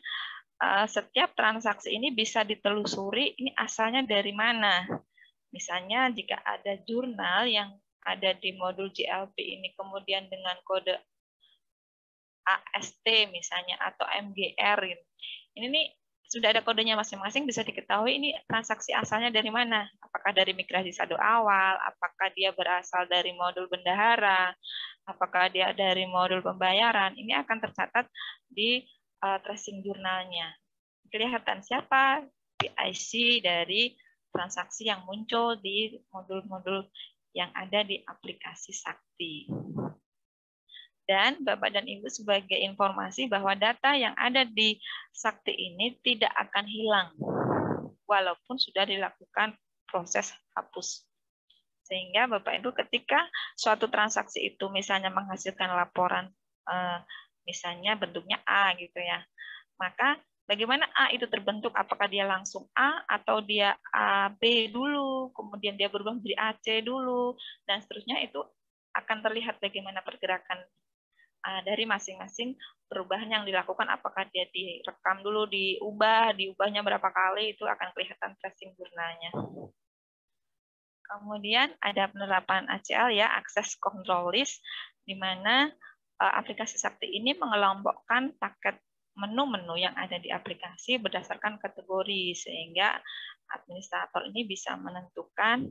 setiap transaksi ini bisa ditelusuri ini asalnya dari mana. Misalnya jika ada jurnal yang ada di modul JLP ini kemudian dengan kode AST misalnya atau MGR gitu. Ini nih sudah ada kodenya masing-masing, bisa diketahui ini transaksi asalnya dari mana. Apakah dari migrasi saldo awal, apakah dia berasal dari modul bendahara, apakah dia dari modul pembayaran. Ini akan tercatat di tracing jurnalnya. Kelihatan siapa PIC dari transaksi yang muncul di modul-modul yang ada di aplikasi Sakti. Dan Bapak dan Ibu sebagai informasi bahwa data yang ada di Sakti ini tidak akan hilang walaupun sudah dilakukan proses hapus. Sehingga Bapak Ibu ketika suatu transaksi itu misalnya menghasilkan laporan misalnya bentuknya A gitu ya. Maka bagaimana A itu terbentuk? Apakah dia langsung A atau dia AB dulu, kemudian dia berubah menjadi AC dulu dan seterusnya, itu akan terlihat bagaimana pergerakan dari masing-masing perubahan yang dilakukan, apakah dia direkam dulu, diubahnya berapa kali, itu akan kelihatan tracing jurnalnya. Kemudian ada penerapan ACL ya, Access Control List, di mana aplikasi Sakti ini mengelompokkan paket menu-menu yang ada di aplikasi berdasarkan kategori, sehingga administrator ini bisa menentukan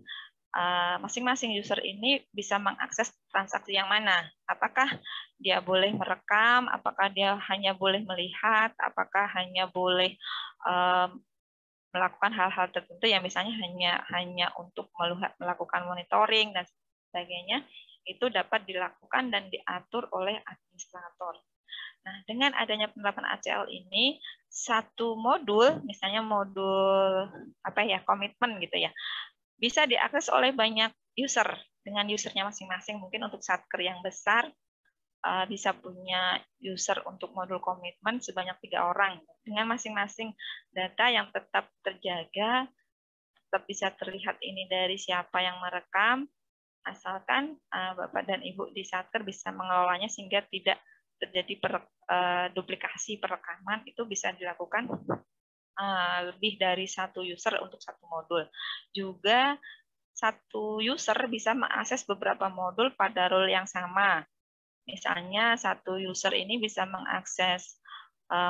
masing-masing user ini bisa mengakses transaksi yang mana. Apakah dia boleh merekam, apakah dia hanya boleh melihat, apakah hanya boleh melakukan hal-hal tertentu yang misalnya hanya untuk melakukan monitoring dan sebagainya, itu dapat dilakukan dan diatur oleh administrator. Nah, dengan adanya penerapan ACL ini, satu modul, misalnya modul komitmen gitu ya, bisa diakses oleh banyak user dengan usernya masing-masing. Mungkin untuk satker yang besar bisa punya user untuk modul komitmen sebanyak 3 orang dengan masing-masing data yang tetap terjaga, tetap bisa terlihat ini dari siapa yang merekam, asalkan Bapak dan Ibu di satker bisa mengelolanya sehingga tidak terjadi duplikasi perekaman. Itu bisa dilakukan lebih dari satu user untuk satu modul. Juga satu user bisa mengakses beberapa modul pada role yang sama. Misalnya satu user ini bisa mengakses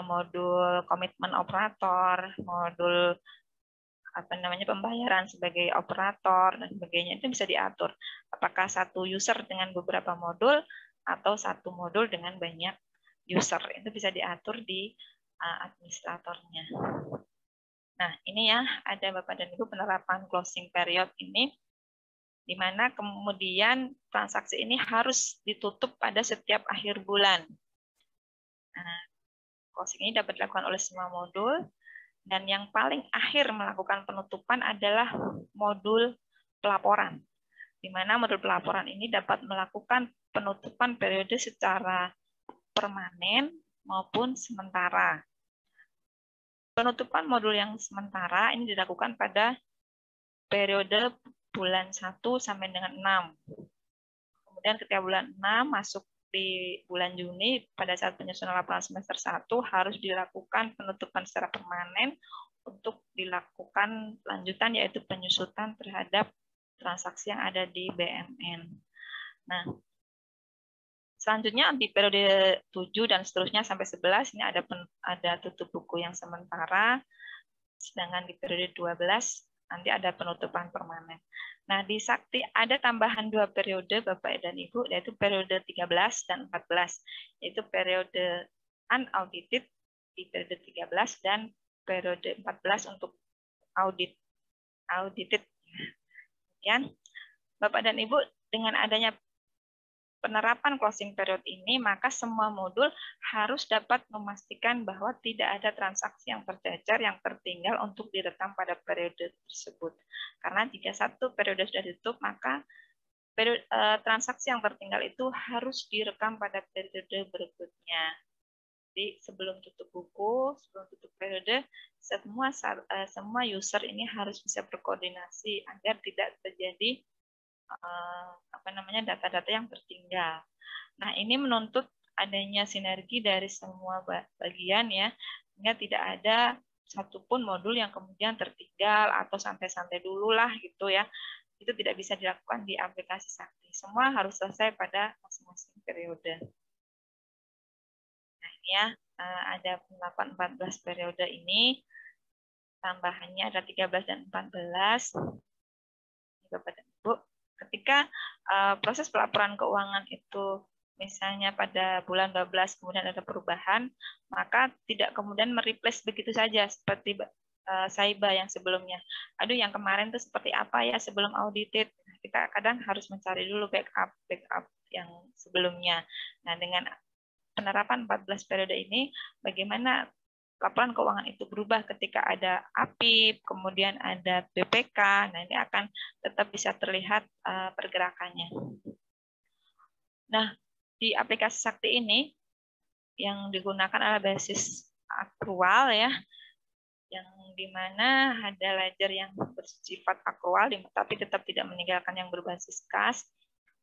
modul komitmen operator, modul pembayaran sebagai operator dan sebagainya. Itu bisa diatur. Apakah satu user dengan beberapa modul atau satu modul dengan banyak user. Itu bisa diatur di administratornya. Nah, ini ya, ada Bapak dan Ibu penerapan closing period ini, di mana kemudian transaksi ini harus ditutup pada setiap akhir bulan. Nah, closing ini dapat dilakukan oleh semua modul, dan yang paling akhir melakukan penutupan adalah modul pelaporan, di mana modul pelaporan ini dapat melakukan penutupan periode secara permanen maupun sementara. Penutupan modul yang sementara ini dilakukan pada periode bulan 1 sampai dengan 6. Kemudian ketika bulan 6 masuk di bulan Juni, pada saat penyusunan laporan semester 1 harus dilakukan penutupan secara permanen untuk dilakukan lanjutan, yaitu penyusutan terhadap transaksi yang ada di BMN. Nah, selanjutnya di periode 7 dan seterusnya sampai 11 ini ada tutup buku yang sementara, sedangkan di periode 12 nanti ada penutupan permanen. Nah, di Sakti ada tambahan 2 periode Bapak dan Ibu, yaitu periode 13 dan 14, yaitu periode unaudited di periode 13 dan periode 14 untuk audited. Kemudian Bapak dan Ibu, dengan adanya penerapan closing period ini, maka semua modul harus dapat memastikan bahwa tidak ada transaksi yang tercecer, yang tertinggal untuk direkam pada periode tersebut. Karena jika satu periode sudah ditutup, maka transaksi yang tertinggal itu harus direkam pada periode berikutnya. Jadi sebelum tutup buku, sebelum tutup periode, semua user ini harus bisa berkoordinasi agar tidak terjadi data-data yang tertinggal. Nah, ini menuntut adanya sinergi dari semua bagian ya, sehingga tidak ada satupun modul yang kemudian tertinggal atau santai-santai dulu lah gitu ya. Itu tidak bisa dilakukan di aplikasi Sakti. Semua harus selesai pada masing-masing periode. ya, ada penerapan 14 periode ini, tambahannya ada 13 dan 14. Bapak dan Ibu, ketika proses pelaporan keuangan itu misalnya pada bulan 12 kemudian ada perubahan, maka tidak kemudian mereplace begitu saja seperti Saiba yang sebelumnya. Aduh, yang kemarin itu seperti apa ya sebelum audited? Kita kadang harus mencari dulu backup yang sebelumnya. Nah, dengan penerapan 14 periode ini, bagaimana laporan keuangan itu berubah ketika ada APIP, kemudian ada BPK, nah ini akan tetap bisa terlihat pergerakannya. Nah, di aplikasi Sakti ini, yang digunakan adalah basis akrual ya, yang dimana ada ledger yang bersifat akrual, tapi tetap tidak meninggalkan yang berbasis kas.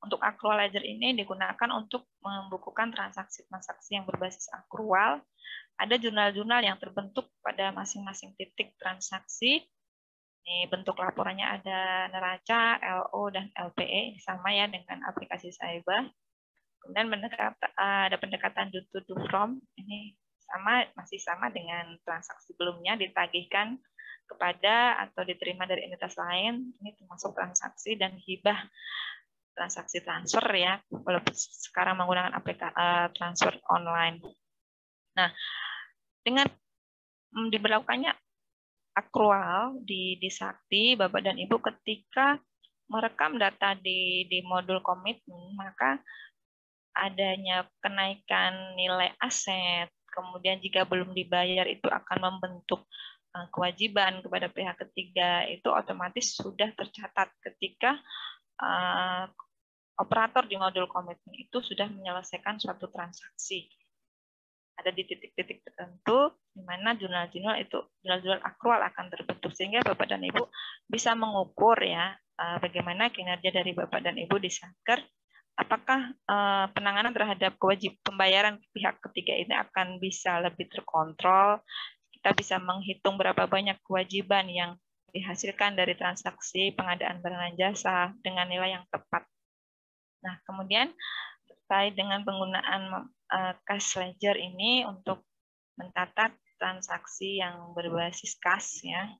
Untuk akrual ledger ini digunakan untuk membukukan transaksi-transaksi yang berbasis akrual. Ada jurnal-jurnal yang terbentuk pada masing-masing titik transaksi. Ini bentuk laporannya ada neraca, LO, dan LPE, sama ya dengan aplikasi Saiba. Kemudian ada pendekatan do to do from, ini masih sama dengan transaksi sebelumnya, ditagihkan kepada atau diterima dari entitas lain, ini termasuk transaksi dan hibah transaksi transfer ya, walaupun sekarang menggunakan aplikasi transfer online. Nah, dengan diberlakukannya akrual di Sakti, Bapak dan Ibu, ketika merekam data di modul komitmen, maka adanya kenaikan nilai aset, kemudian jika belum dibayar itu akan membentuk kewajiban kepada pihak ketiga, itu otomatis sudah tercatat ketika operator di modul komitmen itu sudah menyelesaikan suatu transaksi. Ada di titik-titik tertentu di mana jurnal-jurnal akrual akan terbentuk, sehingga Bapak dan Ibu bisa mengukur ya bagaimana kinerja dari Bapak dan Ibu di Satker, apakah penanganan terhadap kewajiban pembayaran pihak ketiga ini akan bisa lebih terkontrol. Kita bisa menghitung berapa banyak kewajiban yang dihasilkan dari transaksi pengadaan barang dan jasa dengan nilai yang tepat. Nah, kemudian terkait dengan penggunaan cash ledger ini untuk mencatat transaksi yang berbasis kas ya.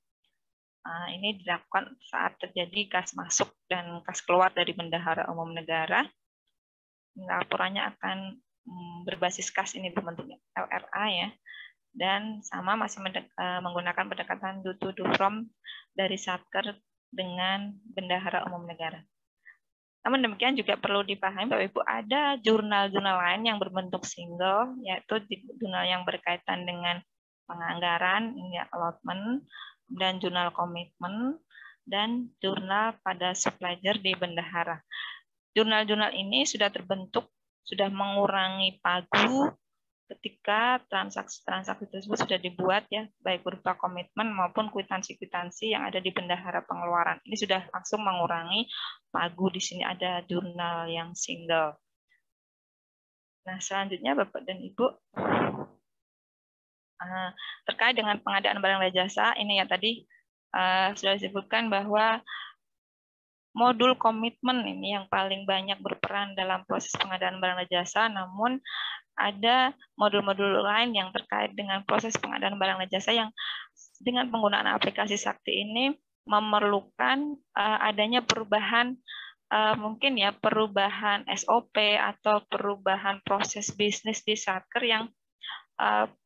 Ini dilakukan saat terjadi kas masuk dan kas keluar dari bendahara umum negara. Laporannya akan berbasis kas, ini berbentuknya LRA ya. Dan sama masih menggunakan pendekatan do to do from dari Satker dengan bendahara umum negara. Namun demikian juga perlu dipahami Bapak Ibu, ada jurnal-jurnal lain yang berbentuk single, yaitu jurnal yang berkaitan dengan penganggaran, ini allotment, dan jurnal komitmen, dan jurnal pada supplier di bendahara. Jurnal-jurnal ini sudah terbentuk, sudah mengurangi pagu ketika transaksi-transaksi tersebut sudah dibuat ya, baik berupa komitmen maupun kwitansi-kwitansi yang ada di bendahara pengeluaran. Ini sudah langsung mengurangi pagu. Di sini ada jurnal yang single. Nah, selanjutnya Bapak dan Ibu, terkait dengan pengadaan barang dan jasa, ini ya tadi sudah disebutkan bahwa modul komitmen ini yang paling banyak berperan dalam proses pengadaan barang dan jasa, namun ada modul-modul lain yang terkait dengan proses pengadaan barang dan jasa yang dengan penggunaan aplikasi Sakti ini memerlukan adanya perubahan, mungkin ya perubahan SOP atau perubahan proses bisnis di Satker yang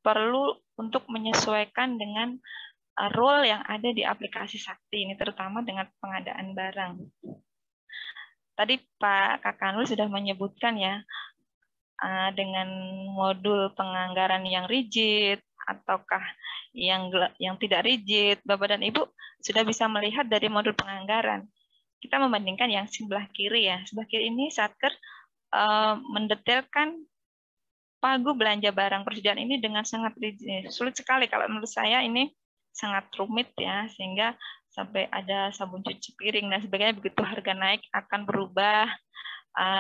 perlu untuk menyesuaikan dengan role yang ada di aplikasi Sakti ini, terutama dengan pengadaan barang. Tadi Pak Kakanul sudah menyebutkan ya, dengan modul penganggaran yang rigid ataukah yang tidak rigid, Bapak dan Ibu sudah bisa melihat dari modul penganggaran. Kita membandingkan yang sebelah kiri ya. Sebelah kiri ini Satker mendetailkan pagu belanja barang persediaan ini dengan sangat rigid. Sulit sekali kalau menurut saya, ini sangat rumit ya, sehingga sampai ada sabun cuci piring dan sebagainya, begitu harga naik akan berubah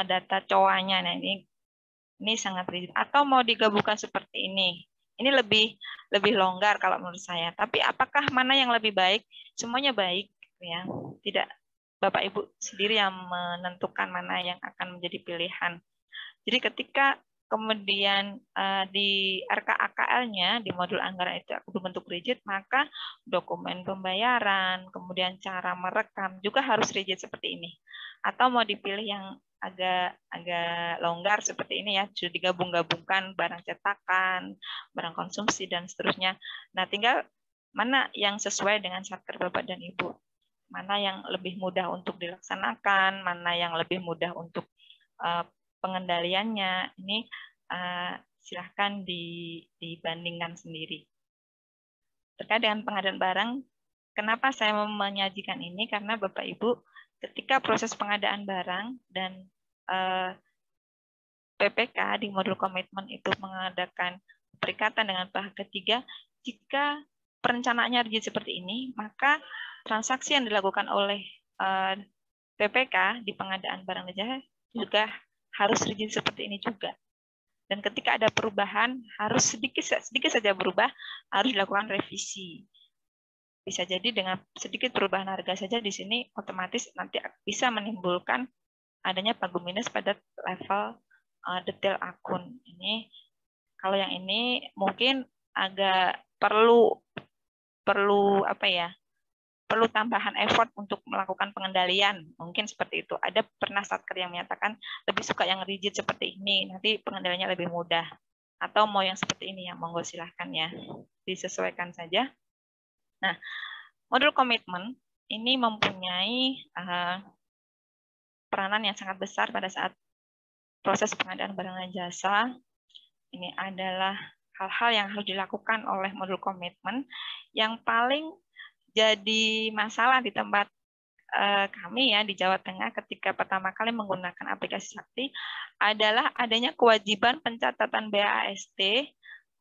data COA-nya. Nah, ini sangat rigid. Atau mau digabungkan seperti ini. Ini lebih longgar kalau menurut saya. Tapi apakah mana yang lebih baik? Semuanya baik ya. Tidak Bapak Ibu sendiri yang menentukan mana yang akan menjadi pilihan. Jadi ketika kemudian di RKAKL-nya, di modul anggaran itu berbentuk rigid, maka dokumen pembayaran, kemudian cara merekam juga harus rigid seperti ini. Atau mau dipilih yang agak longgar seperti ini ya, sudah digabung-gabungkan barang cetakan, barang konsumsi, dan seterusnya. Nah, tinggal mana yang sesuai dengan Satker Bapak dan Ibu. Mana yang lebih mudah untuk dilaksanakan, mana yang lebih mudah untuk pengendaliannya. Ini silahkan dibandingkan sendiri. Terkait dengan pengadaan barang, kenapa saya menyajikan ini? Karena Bapak Ibu, ketika proses pengadaan barang dan PPK di modul komitmen itu mengadakan perikatan dengan pihak ketiga, jika perencanaannya rigid seperti ini, maka transaksi yang dilakukan oleh PPK di pengadaan barang dan jasa juga harus rigid seperti ini juga. Dan ketika ada perubahan, harus sedikit saja berubah, harus dilakukan revisi. Bisa jadi dengan sedikit perubahan harga saja di sini otomatis nanti bisa menimbulkan adanya pagu minus pada level detail akun. Ini kalau yang ini mungkin agak perlu apa ya? Perlu tambahan effort untuk melakukan pengendalian, mungkin seperti itu. Ada pernah Satker yang menyatakan lebih suka yang rigid seperti ini, nanti pengendaliannya lebih mudah. Atau mau yang seperti ini, ya monggo silahkan ya, disesuaikan saja. Nah, modul komitmen ini mempunyai peranan yang sangat besar pada saat proses pengadaan barang dan jasa. Ini adalah hal-hal yang harus dilakukan oleh modul komitmen yang paling jadi masalah di tempat kami ya di Jawa Tengah ketika pertama kali menggunakan aplikasi Sakti adalah adanya kewajiban pencatatan BAST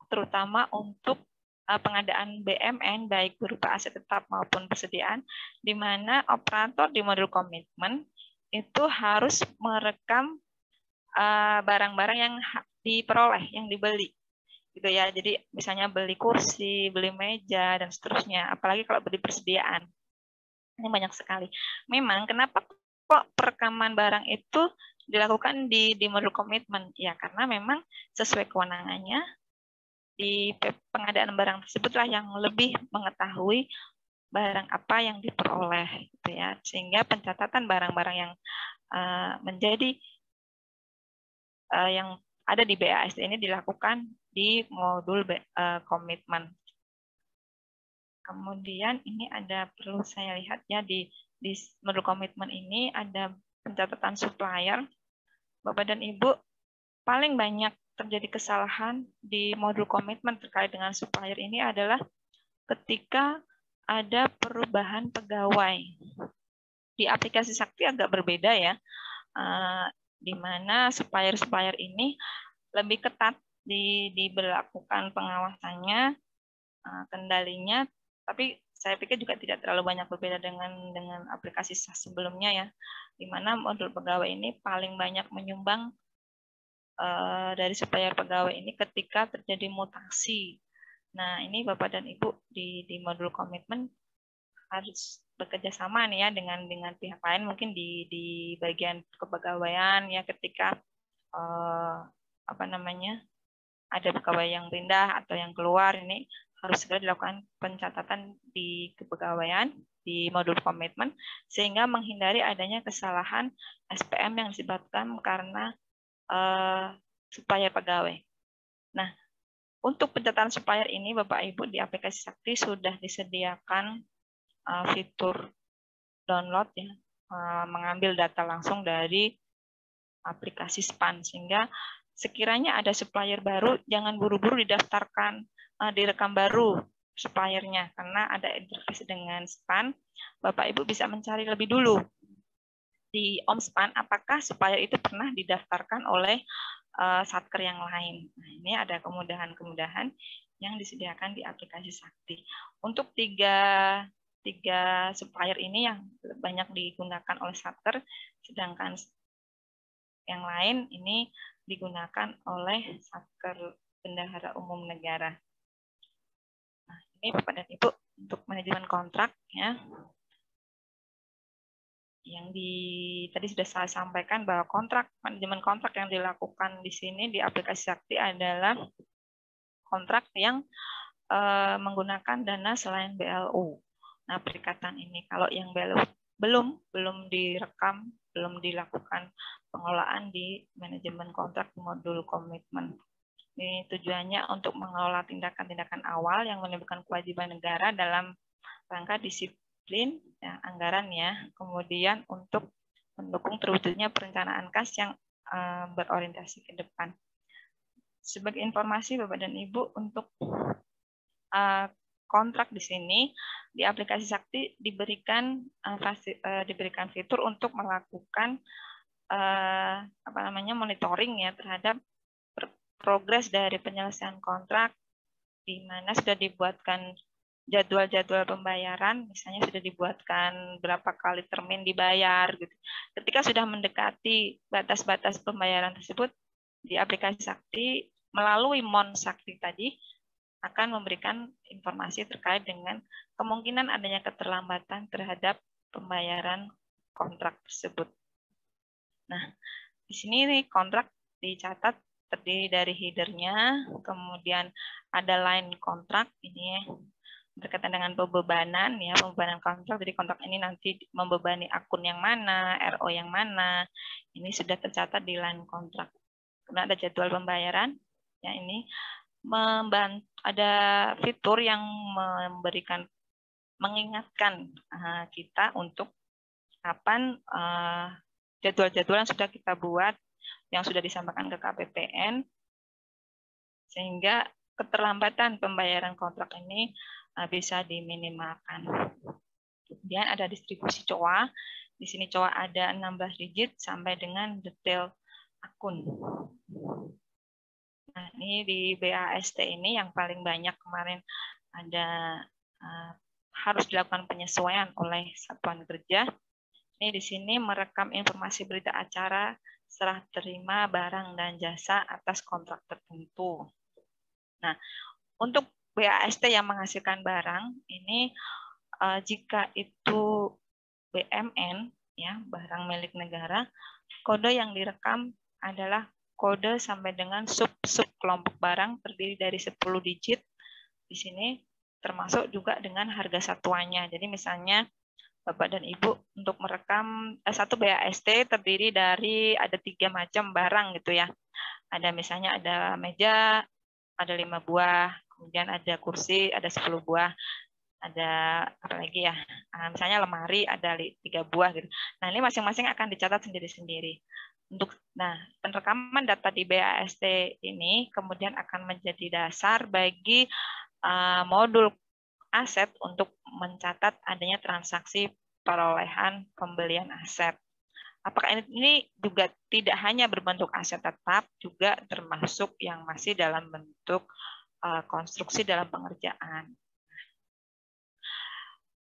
terutama untuk pengadaan BMN baik berupa aset tetap maupun persediaan, di mana operator di modul komitmen itu harus merekam barang-barang yang diperoleh, yang dibeli. Gitu ya. Jadi misalnya beli kursi, beli meja dan seterusnya, apalagi kalau beli persediaan. Ini banyak sekali. Memang kenapa kok perekaman barang itu dilakukan di modul komitmen? Ya karena memang sesuai kewenangannya di pengadaan barang tersebutlah yang lebih mengetahui barang apa yang diperoleh gitu ya. Sehingga pencatatan barang-barang yang menjadi yang ada di BAST ini dilakukan di modul komitmen. Kemudian ini ada perlu saya lihat ya di modul komitmen ini ada pencatatan supplier. Bapak dan Ibu, paling banyak terjadi kesalahan di modul komitmen terkait dengan supplier ini adalah ketika ada perubahan pegawai. Di aplikasi Sakti agak berbeda ya, di mana supplier-supplier ini lebih ketat diberlakukan pengawasannya, kendalinya, tapi saya pikir juga tidak terlalu banyak berbeda dengan aplikasi SAS sebelumnya ya, di mana modul pegawai ini paling banyak menyumbang dari supplier pegawai ini ketika terjadi mutasi. Nah ini Bapak dan Ibu di modul komitmen harus bekerja sama nih ya dengan pihak lain mungkin di bagian kepegawaian ya ketika ada pegawai yang pindah atau yang keluar ini harus segera dilakukan pencatatan di kepegawaian di modul komitmen sehingga menghindari adanya kesalahan SPM yang disebabkan karena supplier pegawai. Nah, untuk pencatatan supplier ini Bapak Ibu di aplikasi Sakti sudah disediakan fitur download ya, mengambil data langsung dari aplikasi SPAN sehingga sekiranya ada supplier baru jangan buru-buru didaftarkan direkam baru suppliernya karena ada interface dengan SPAN. Bapak Ibu bisa mencari lebih dulu di OmSPAN apakah supplier itu pernah didaftarkan oleh Satker yang lain. Nah, ini ada kemudahan-kemudahan yang disediakan di aplikasi Sakti. Untuk tiga supplier ini yang banyak digunakan oleh Satker, sedangkan yang lain ini digunakan oleh Satker Bendahara Umum Negara. Nah, ini Bapak dan Ibu untuk manajemen kontrak ya. yang tadi sudah saya sampaikan bahwa manajemen kontrak yang dilakukan di sini di aplikasi Sakti adalah kontrak yang menggunakan dana selain BLU. Nah, perikatan ini kalau yang BLU belum direkam, belum dilakukan pengelolaan di manajemen kontrak modul komitmen. Ini tujuannya untuk mengelola tindakan-tindakan awal yang menimbulkan kewajiban negara dalam rangka disiplin ya, anggaran ya, kemudian untuk mendukung terwujudnya perencanaan kas yang berorientasi ke depan. Sebagai informasi Bapak dan Ibu, untuk kontrak di sini di aplikasi Sakti diberikan fitur untuk melakukan monitoring ya terhadap progres dari penyelesaian kontrak, di mana sudah dibuatkan jadwal-jadwal pembayaran, misalnya sudah dibuatkan berapa kali termin dibayar gitu. Ketika sudah mendekati batas-batas pembayaran tersebut, di aplikasi Sakti melalui Mon Sakti tadi akan memberikan informasi terkait dengan kemungkinan adanya keterlambatan terhadap pembayaran kontrak tersebut. Nah, di sini kontrak dicatat terdiri dari header-nya, kemudian ada line kontrak ini berkaitan dengan pembebanan ya, pembebanan kontrak. Jadi kontrak ini nanti membebani akun yang mana, RO yang mana, ini sudah tercatat di line kontrak. Kemudian ada jadwal pembayaran, ya ini ada fitur yang mengingatkan kita untuk kapan jadwal-jadwal yang sudah kita buat, yang sudah disampaikan ke KPPN, sehingga keterlambatan pembayaran kontrak ini bisa diminimalkan. Kemudian ada distribusi COA. Di sini COA ada 16 digit sampai dengan detail akun. Nah, ini di BAST ini yang paling banyak kemarin ada harus dilakukan penyesuaian oleh satuan kerja. Ini di sini merekam informasi berita acara serah terima barang dan jasa atas kontrak tertentu. Nah, untuk BAST yang menghasilkan barang ini jika itu BMN ya, barang milik negara, kode yang direkam adalah kode sampai dengan sub kelompok barang terdiri dari 10 digit. Di sini termasuk juga dengan harga satuannya. Jadi misalnya Bapak dan Ibu untuk merekam satu BAST terdiri dari ada 3 macam barang gitu ya. Ada misalnya ada meja, ada 5 buah, kemudian ada kursi, ada 10 buah. Ada apa lagi ya? Misalnya lemari ada 3 buah gitu. Nah, ini masing-masing akan dicatat sendiri-sendiri. Penrekaman data di BAST ini kemudian akan menjadi dasar bagi modul aset untuk mencatat adanya transaksi perolehan pembelian aset. Apakah ini juga tidak hanya berbentuk aset tetap, juga termasuk yang masih dalam bentuk konstruksi dalam pengerjaan.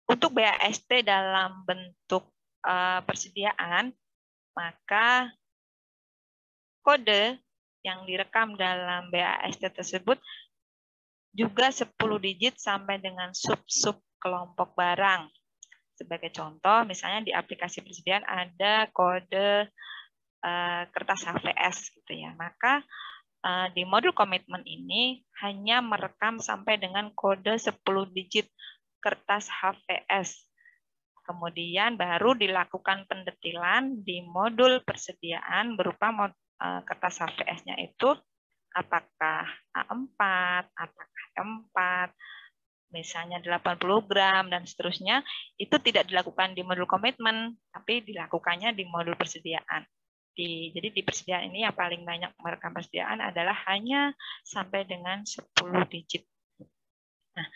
Untuk BAST dalam bentuk persediaan, maka kode yang direkam dalam BAST tersebut juga 10 digit sampai dengan sub kelompok barang. Sebagai contoh, misalnya di aplikasi persediaan ada kode kertas HVS gitu ya. Maka di modul komitmen ini hanya merekam sampai dengan kode 10 digit kertas HVS. Kemudian baru dilakukan pendetilan di modul persediaan berupa kertas HVS-nya itu apakah A4, apakah E4, misalnya 80 gram, dan seterusnya, itu tidak dilakukan di modul komitmen, tapi dilakukannya di modul persediaan. Jadi di persediaan ini yang paling banyak merekam persediaan adalah hanya sampai dengan 10 digit. Nah,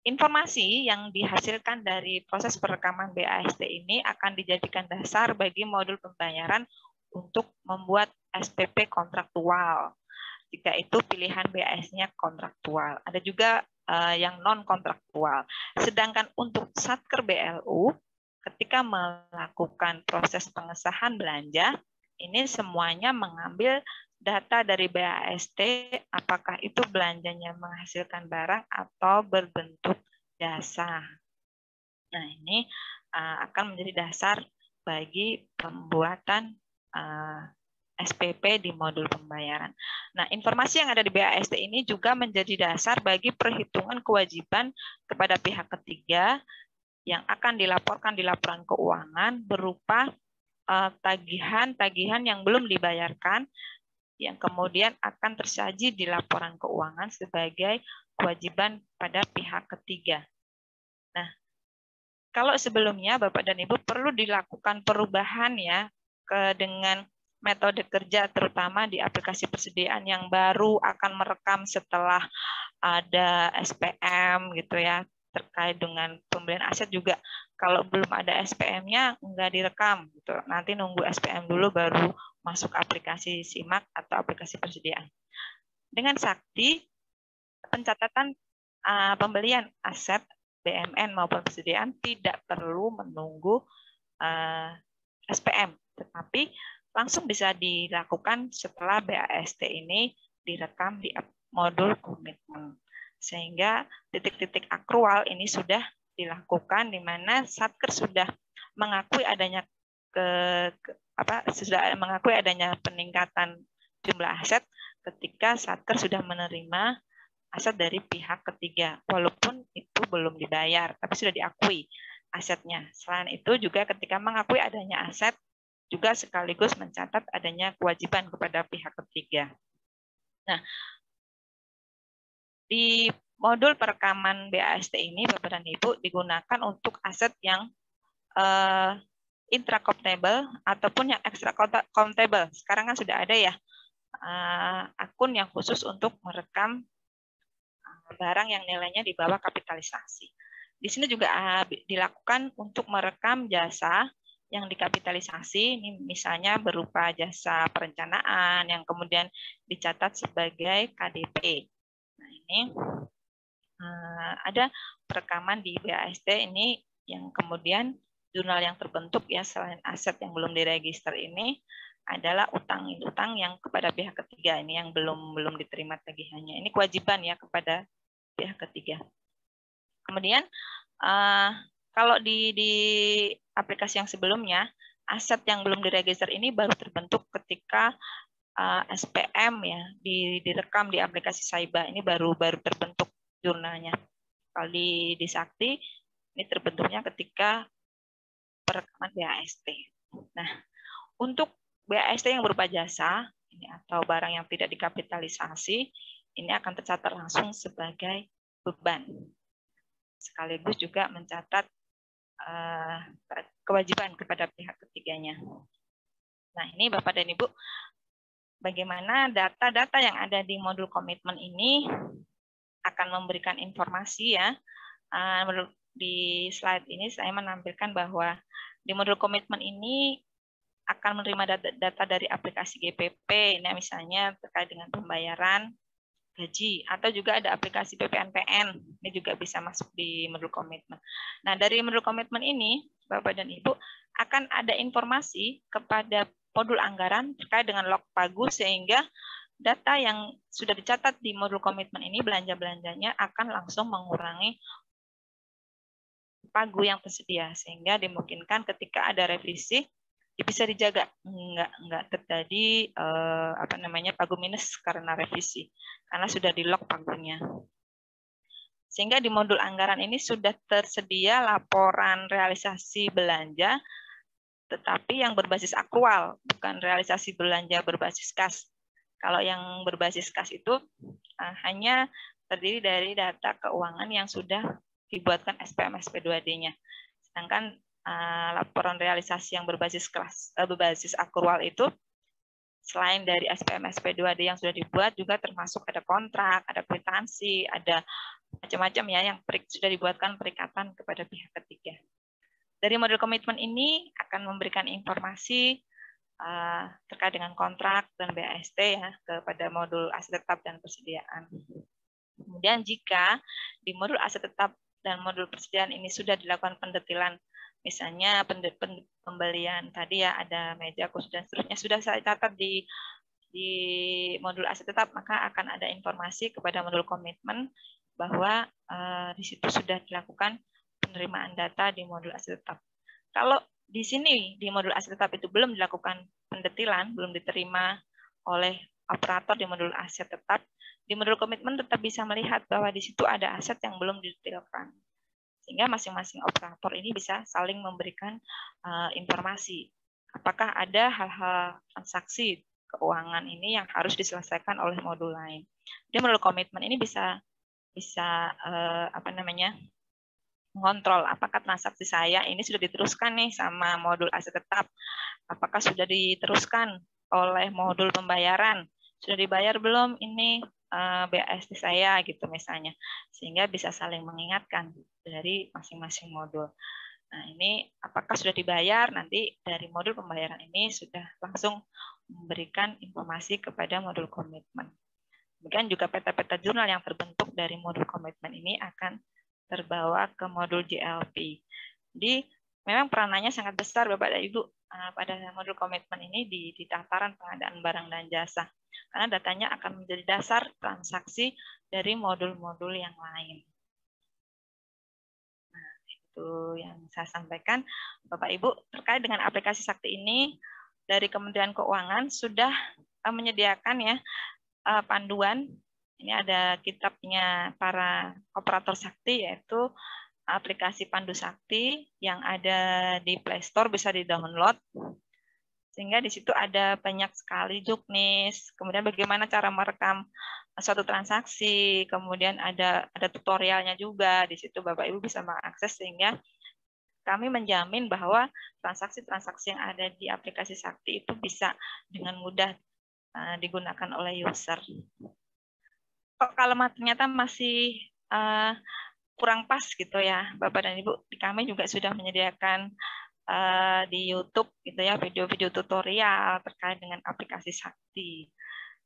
informasi yang dihasilkan dari proses perekaman BAST ini akan dijadikan dasar bagi modul pembayaran untuk membuat SPP kontraktual. Jika itu pilihan BAS-nya kontraktual. Ada juga yang non-kontraktual. Sedangkan untuk Satker BLU, ketika melakukan proses pengesahan belanja, ini semuanya mengambil data dari BAST, apakah itu belanjanya menghasilkan barang atau berbentuk jasa. Nah, ini akan menjadi dasar bagi pembuatan SPP di modul pembayaran. Nah, informasi yang ada di BAST ini juga menjadi dasar bagi perhitungan kewajiban kepada pihak ketiga yang akan dilaporkan di laporan keuangan berupa tagihan-tagihan yang belum dibayarkan yang kemudian akan tersaji di laporan keuangan sebagai kewajiban pada pihak ketiga. Nah, kalau sebelumnya Bapak dan Ibu perlu dilakukan perubahan ya dengan metode kerja terutama di aplikasi persediaan yang baru akan merekam setelah ada SPM gitu ya, terkait dengan pembelian aset juga kalau belum ada SPM-nya nggak direkam gitu. Nanti nunggu SPM dulu baru masuk aplikasi SIMAK atau aplikasi persediaan. Dengan Sakti, pencatatan pembelian aset BMN maupun persediaan tidak perlu menunggu SPM, tetapi langsung bisa dilakukan setelah BAST ini direkam di modul komitmen. Sehingga titik-titik akrual ini sudah dilakukan di mana Satker sudah mengakui adanya mengakui adanya peningkatan jumlah aset ketika Satker sudah menerima aset dari pihak ketiga, walaupun itu belum dibayar, tapi sudah diakui asetnya. Selain itu juga ketika mengakui adanya aset, juga sekaligus mencatat adanya kewajiban kepada pihak ketiga. Nah, di modul perekaman BAST ini, Bapak dan Ibu, digunakan untuk aset yang intra-countable ataupun yang extra-countable. Sekarang kan sudah ada ya akun yang khusus untuk merekam barang yang nilainya di bawah kapitalisasi. Di sini juga dilakukan untuk merekam jasa yang dikapitalisasi, ini misalnya berupa jasa perencanaan yang kemudian dicatat sebagai KDP. Nah, ini ada perekaman di BAST ini yang kemudian jurnal yang terbentuk ya selain aset yang belum diregister ini adalah utang yang kepada pihak ketiga ini yang belum diterima tagihannya. Ini kewajiban ya kepada pihak ketiga. Kemudian kalau di aplikasi yang sebelumnya aset yang belum diregister ini baru terbentuk ketika SPM ya direkam di aplikasi Saiba, ini baru terbentuk jurnalnya. Kalau di Sakti ini terbentuknya ketika perekaman BAST. Nah, untuk BAST yang berupa jasa ini atau barang yang tidak dikapitalisasi ini akan tercatat langsung sebagai beban. Sekaligus juga mencatat kewajiban kepada pihak ketiganya. Nah, ini Bapak dan Ibu, bagaimana data-data yang ada di modul komitmen ini akan memberikan informasi ya. Di slide ini saya menampilkan bahwa di modul komitmen ini akan menerima data dari aplikasi GPP, ini misalnya terkait dengan pembayaran gaji, atau juga ada aplikasi PPNPN, ini juga bisa masuk di modul komitmen. Nah, dari modul komitmen ini, Bapak dan Ibu, akan ada informasi kepada modul anggaran terkait dengan log pagu, sehingga data yang sudah dicatat di modul komitmen ini, belanja-belanjanya akan langsung mengurangi pagu yang tersedia, sehingga dimungkinkan ketika ada revisi, bisa dijaga nggak terjadi pagu minus karena revisi karena sudah di lock pagunya. Sehingga di modul anggaran ini sudah tersedia laporan realisasi belanja tetapi yang berbasis akrual, bukan realisasi belanja berbasis kas. Kalau yang berbasis kas itu hanya terdiri dari data keuangan yang sudah dibuatkan SPM SP2D-nya. Sedangkan laporan realisasi yang berbasis akrual itu selain dari SPM SP2D yang sudah dibuat juga termasuk ada kontrak, ada kwitansi, ada macam-macam ya yang sudah dibuatkan perikatan kepada pihak ketiga. Dari modul komitmen ini akan memberikan informasi terkait dengan kontrak dan BAST ya kepada modul aset tetap dan persediaan. Kemudian jika di modul aset tetap dan modul persediaan ini sudah dilakukan pendetilan, misalnya pembelian tadi ya ada meja, kursi dan seterusnya sudah saya catat di modul aset tetap, maka akan ada informasi kepada modul komitmen bahwa di situ sudah dilakukan penerimaan data di modul aset tetap. Kalau di sini di modul aset tetap itu belum dilakukan pendetilan, belum diterima oleh operator di modul aset tetap, di modul komitmen tetap bisa melihat bahwa di situ ada aset yang belum didetailkan. Sehingga masing-masing operator ini bisa saling memberikan informasi. Apakah ada hal-hal transaksi keuangan ini yang harus diselesaikan oleh modul lain. Jadi modul komitmen ini bisa mengontrol apakah transaksi saya ini sudah diteruskan nih sama modul aset tetap, apakah sudah diteruskan oleh modul pembayaran, sudah dibayar belum ini BAST saya gitu misalnya, sehingga bisa saling mengingatkan dari masing-masing modul. Nah ini apakah sudah dibayar, nanti dari modul pembayaran ini sudah langsung memberikan informasi kepada modul komitmen. Kemudian juga peta-peta jurnal yang terbentuk dari modul komitmen ini akan terbawa ke modul JLP. Jadi memang peranannya sangat besar Bapak dan Ibu pada modul komitmen ini di tataran pengadaan barang dan jasa. Karena datanya akan menjadi dasar transaksi dari modul-modul yang lain. Nah, itu yang saya sampaikan Bapak Ibu terkait dengan aplikasi Sakti ini dari Kementerian Keuangan sudah menyediakan ya panduan. Ini ada kitabnya para operator Sakti, yaitu aplikasi Pandu Sakti yang ada di Play Store, bisa di-download. Sehingga di situ ada banyak sekali juknis, kemudian bagaimana cara merekam suatu transaksi, kemudian ada tutorialnya juga. Di situ Bapak Ibu bisa mengakses, sehingga kami menjamin bahwa transaksi-transaksi yang ada di aplikasi Sakti itu bisa dengan mudah digunakan oleh user. Kalau ternyata masih kurang pas gitu ya, Bapak dan Ibu, kami juga sudah menyediakan di YouTube gitu ya video-video tutorial terkait dengan aplikasi Sakti.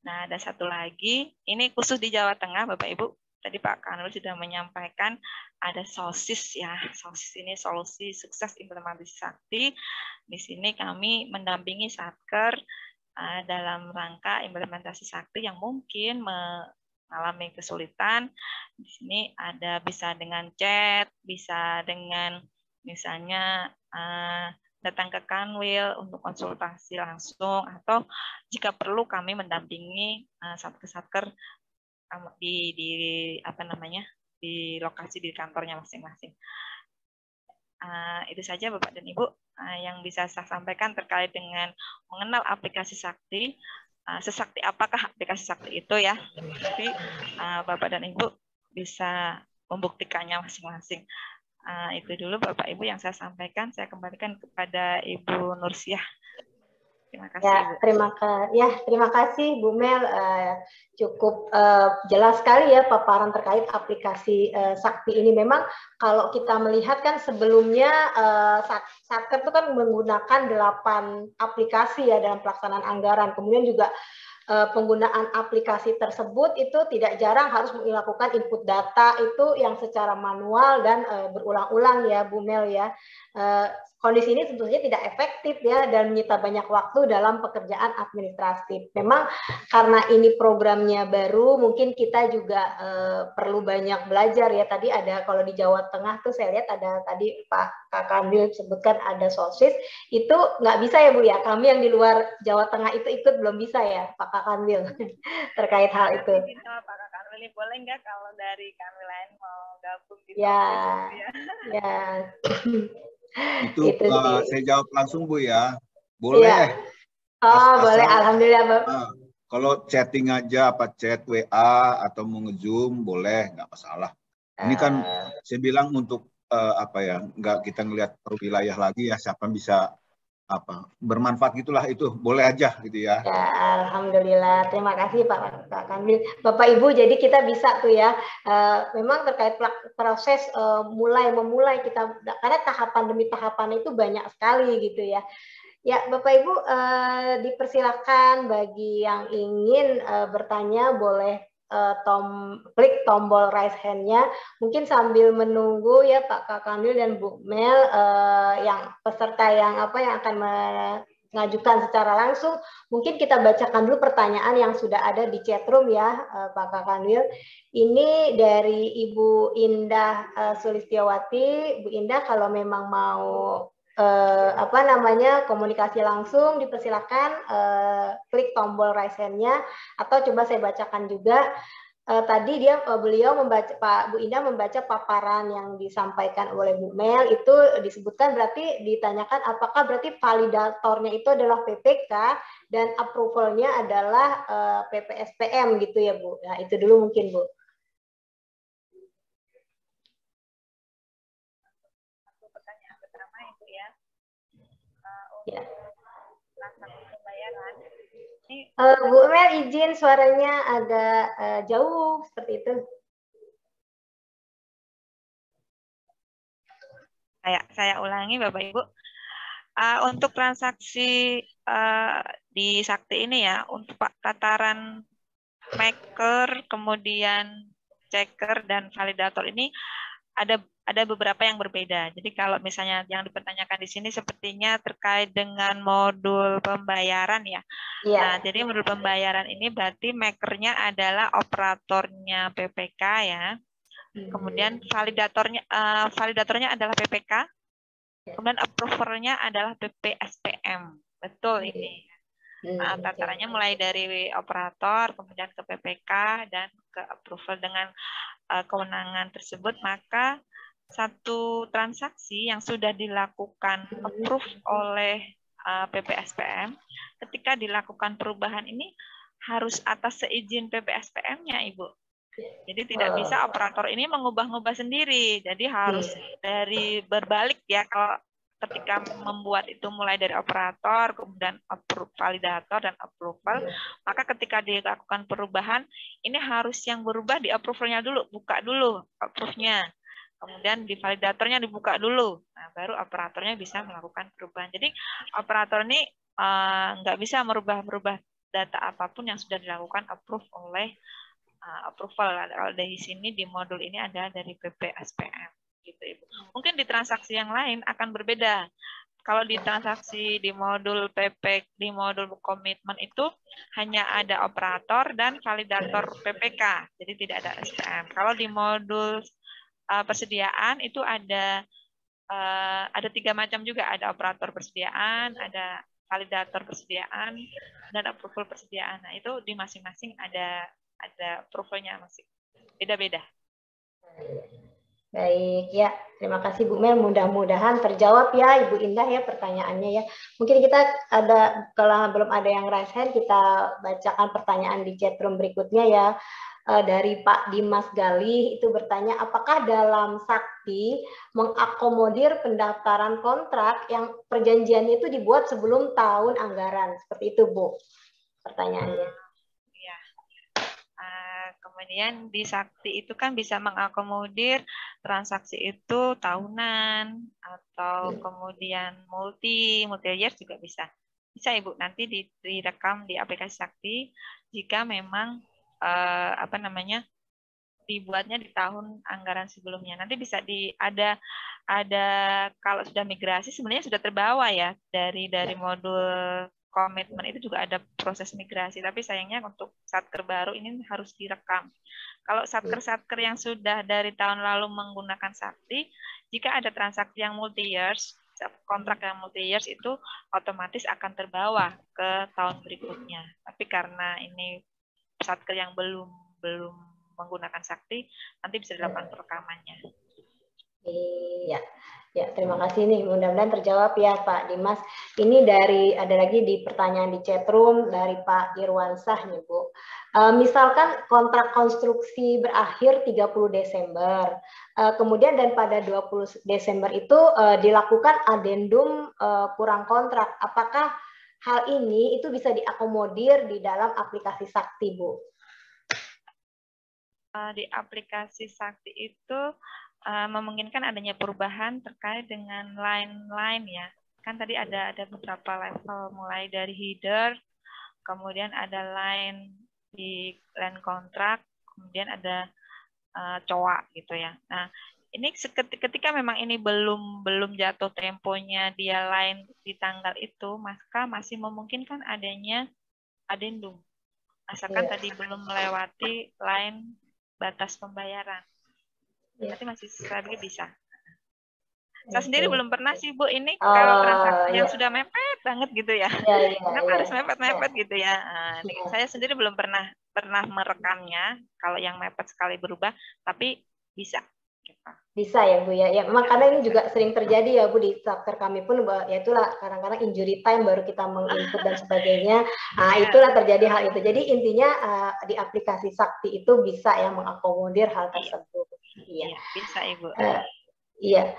Nah, ada satu lagi, ini khusus di Jawa Tengah, Bapak Ibu. Tadi Pak Kanwil sudah menyampaikan ada SOSIS ya. SOSIS ini solusi sukses implementasi Sakti. Di sini kami mendampingi Satker dalam rangka implementasi Sakti yang mungkin mengalami kesulitan. Di sini ada bisa dengan chat, bisa dengan misalnya datang ke Kanwil untuk konsultasi langsung, atau jika perlu kami mendampingi satker-satker di lokasi di kantornya masing-masing. Itu saja Bapak dan Ibu yang bisa saya sampaikan terkait dengan mengenal aplikasi Sakti. Sesakti apakah aplikasi Sakti itu ya? Nanti Bapak dan Ibu bisa membuktikannya masing-masing. Itu dulu Bapak Ibu yang saya sampaikan. Saya kembalikan kepada Ibu Nursiah. Terima kasih. Ya, terima kasih Bu Mel. Cukup jelas sekali ya paparan terkait aplikasi Sakti ini. Memang kalau kita melihat kan sebelumnya Satker itu kan menggunakan 8 aplikasi ya dalam pelaksanaan anggaran. Kemudian juga penggunaan aplikasi tersebut itu tidak jarang harus melakukan input data itu yang secara manual dan berulang-ulang ya Bu Mel ya. Kondisi ini tentunya tidak efektif ya dan menyita banyak waktu dalam pekerjaan administratif. Memang karena ini programnya baru, mungkin kita juga perlu banyak belajar ya. Tadi ada kalau di Jawa Tengah tuh saya lihat ada tadi Pak Kanwil sebutkan ada SOSIS, itu nggak bisa ya Bu ya. Kami yang di luar Jawa Tengah itu ikut belum bisa ya Pak Kanwil terkait hal itu. Pak Kanwil, boleh nggak kalau dari Kanwil lain mau gabung di ya. Itu saya jawab langsung Bu ya. Boleh. Ya. Boleh. Alhamdulillah Bapak. Kalau chatting aja, apa chat WA atau mau nge-zoom boleh, nggak masalah. Ini kan saya bilang untuk nggak kita ngelihat per wilayah lagi ya, siapa bisa bermanfaat gitulah, itu boleh aja gitu ya. Ya, alhamdulillah. Terima kasih Pak Kanwil. Bapak Ibu, jadi kita bisa tuh ya. Memang terkait proses memulai kita, karena tahapan demi tahapan itu banyak sekali gitu ya. Ya, Bapak Ibu, dipersilakan bagi yang ingin bertanya boleh klik tombol raise hand-nya. Mungkin sambil menunggu ya Pak Kanwil dan Bu Mel yang peserta yang akan mengajukan secara langsung, mungkin kita bacakan dulu pertanyaan yang sudah ada di chatroom ya Pak Kanwil. Ini dari Ibu Indah Sulistiawati. Bu Indah, kalau memang mau apa namanya komunikasi langsung, dipersilakan klik tombol raise hand-nya, atau coba saya bacakan juga. Tadi beliau membaca, Pak Bu Indah membaca paparan yang disampaikan oleh Bu Mel, itu disebutkan berarti ditanyakan apakah berarti validatornya itu adalah PPK dan approval-nya adalah PPSPM gitu ya Bu. Nah itu dulu mungkin Bu. Pertanyaan pertama Ibu ya. Ya. Transaksi pembayaran. Bu Mel izin suaranya agak jauh seperti itu. Saya ulangi Bapak Ibu. Untuk transaksi di Sakti ini ya, untuk tataran maker, kemudian checker dan validator ini ada beberapa yang berbeda. Jadi kalau misalnya yang dipertanyakan di sini sepertinya terkait dengan modul pembayaran ya. Iya. Nah, jadi modul pembayaran ini berarti makernya adalah operatornya PPK ya. Kemudian validatornya adalah PPK. Kemudian approvernya adalah PPSPM. Betul ini. Tatarannya mulai dari operator, kemudian ke PPK, dan ke approval dengan kewenangan tersebut, maka satu transaksi yang sudah dilakukan approve oleh PPSPM, ketika dilakukan perubahan ini harus atas seizin PPSPM-nya, Ibu. Jadi tidak bisa operator ini mengubah-ubah sendiri. Jadi harus dari berbalik ya, kalau ketika membuat itu mulai dari operator, kemudian validator dan approval, maka ketika dilakukan perubahan, ini harus yang berubah di approval-nya dulu, buka dulu approve-nya. Kemudian di validatornya dibuka dulu, nah, baru operatornya bisa melakukan perubahan. Jadi operator ini nggak bisa merubah-merubah data apapun yang sudah dilakukan approve oleh approval. Kalau dari sini di modul ini ada dari PPSPM. Gitu, Ibu. Mungkin di transaksi yang lain akan berbeda. Kalau di transaksi di modul di modul komitmen itu hanya ada operator dan validator PPK, jadi tidak ada SPM. Kalau di modul persediaan itu ada 3 macam juga, ada operator persediaan, ada validator persediaan, dan approval persediaan. Nah, itu di masing-masing ada approval-nya masih beda-beda. Baik, ya. Terima kasih Bu Mel. Mudah-mudahan terjawab ya Ibu Indah ya pertanyaannya ya. Mungkin kita kalau belum ada yang raise hand, kita bacakan pertanyaan di chat room berikutnya ya. Dari Pak Dimas Galih itu bertanya, apakah dalam Sakti mengakomodir pendaftaran kontrak yang perjanjiannya itu dibuat sebelum tahun anggaran? Seperti itu Bu pertanyaannya. Kemudian di Sakti itu kan bisa mengakomodir transaksi itu tahunan atau kemudian multi years juga bisa. Bisa Ibu, nanti direkam di aplikasi Sakti jika memang dibuatnya di tahun anggaran sebelumnya. Nanti bisa ada kalau sudah migrasi sebenarnya sudah terbawa ya dari modul komitmen itu juga ada proses migrasi, tapi sayangnya untuk satker baru ini harus direkam. Kalau satker yang sudah dari tahun lalu menggunakan Sakti, jika ada transaksi yang multi-years, kontrak yang multi-years itu otomatis akan terbawa ke tahun berikutnya. Tapi karena ini satker yang belum menggunakan Sakti, nanti bisa dilakukan perekamannya. Iya. Ya, terima kasih nih. Mudah-mudahan terjawab ya Pak Dimas. Ini ada lagi di pertanyaan di chat room dari Pak Irwansah nih Bu. Misalkan kontrak konstruksi berakhir 30 Desember. Kemudian dan pada 20 Desember itu dilakukan adendum kurang kontrak. Apakah hal ini itu bisa diakomodir di dalam aplikasi Sakti Bu? Di aplikasi Sakti itu memungkinkan adanya perubahan terkait dengan line ya. Kan tadi ada beberapa level, mulai dari header, kemudian ada line di line kontrak, kemudian ada COA gitu ya. Nah, ini ketika memang ini belum jatuh temponya dia line di tanggal itu, maka masih memungkinkan adanya adendum. Asalkan tadi belum melewati line batas pembayaran. Berarti masih bisa. Saya sendiri belum pernah sih Bu, ini kalau transaksi yang sudah mepet banget gitu ya. Kenapa harus mepet-mepet gitu ya. Saya sendiri belum pernah merekamnya kalau yang mepet sekali berubah, tapi bisa. Bisa ya Bu ya. Ya memang karena ini juga sering terjadi ya Bu di software kami pun, ya itulah kadang-kadang injury time baru kita menginput dan sebagainya. Nah, itulah terjadi hal itu. Jadi intinya di aplikasi Sakti itu bisa ya mengakomodir hal tersebut. Iya, bisa Ibu. Iya.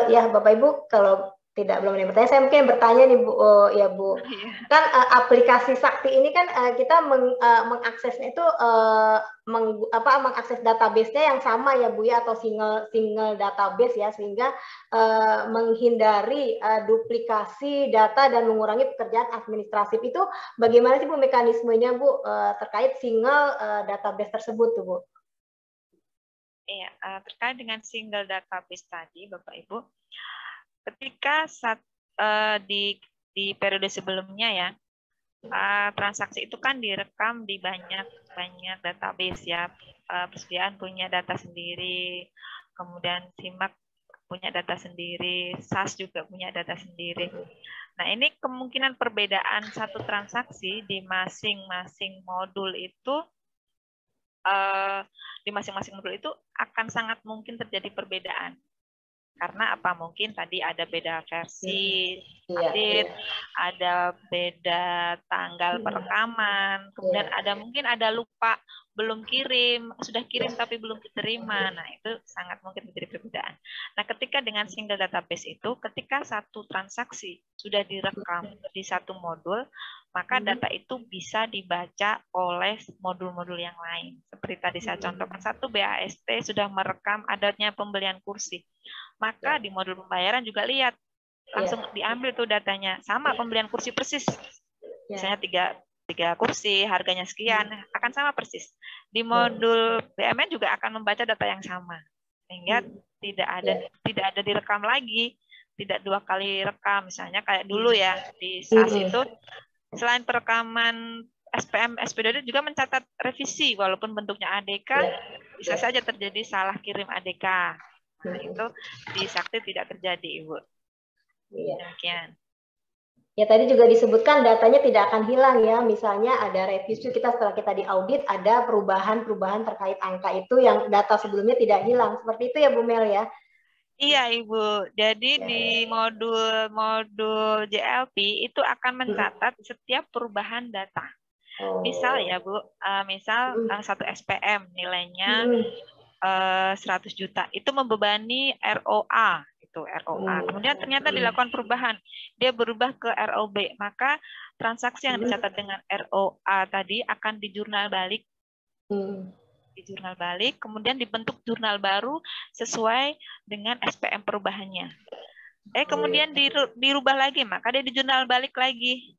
Ya Bapak Ibu, kalau belum ada yang bertanya, saya mungkin bertanya nih Bu, ya Bu. Kan aplikasi Sakti ini kan kita mengaksesnya itu mengakses database-nya yang sama ya Bu ya, atau single database ya, sehingga menghindari duplikasi data dan mengurangi pekerjaan administratif. Itu bagaimana sih Bu mekanismenya Bu terkait single database tersebut tuh Bu? Iya, terkait dengan single database tadi Bapak Ibu, ketika di periode sebelumnya ya, transaksi itu kan direkam di banyak database ya. Persediaan punya data sendiri, kemudian SIMAK punya data sendiri, SAS juga punya data sendiri. Nah, ini kemungkinan perbedaan satu transaksi di masing-masing modul itu akan sangat mungkin terjadi perbedaan. Karena apa? Mungkin tadi ada beda versi update, ada beda tanggal perekaman, kemudian mungkin ada lupa belum kirim, sudah kirim tapi belum diterima. Nah, itu sangat mungkin terjadi perbedaan. Nah, ketika dengan single database itu, ketika satu transaksi sudah direkam di satu modul, maka data itu bisa dibaca oleh modul-modul yang lain. Seperti tadi saya contohkan, satu BAST sudah merekam adanya pembelian kursi. Maka di modul pembayaran juga lihat, langsung diambil tuh datanya. Sama pembelian kursi persis. Misalnya tiga kursi, harganya sekian, akan sama persis. Di modul BMN juga akan membaca data yang sama. Sehingga tidak ada direkam lagi, tidak dua kali rekam. Misalnya kayak dulu ya, di SAS itu, selain perekaman SPM, SPDD juga mencatat revisi, walaupun bentuknya ADK, bisa saja terjadi salah kirim ADK. Nah, itu di Sakti tidak terjadi, Ibu. Demikian. Ya, tadi juga disebutkan datanya tidak akan hilang ya. Misalnya ada revisi, kita setelah kita diaudit, ada perubahan-perubahan terkait angka itu yang data sebelumnya tidak hilang. Seperti itu ya, Bu Mel ya? Iya, Ibu. Jadi di modul JLP itu akan mencatat setiap perubahan data. Misal ya, Bu, misal satu SPM nilainya 100 juta. Itu membebani ROA. ROA. Kemudian ternyata dilakukan perubahan. Dia berubah ke ROB. Maka transaksi yang dicatat dengan ROA tadi akan dijurnal balik. Kemudian dibentuk jurnal baru sesuai dengan SPM perubahannya. Kemudian dirubah lagi, maka dia dijurnal balik lagi.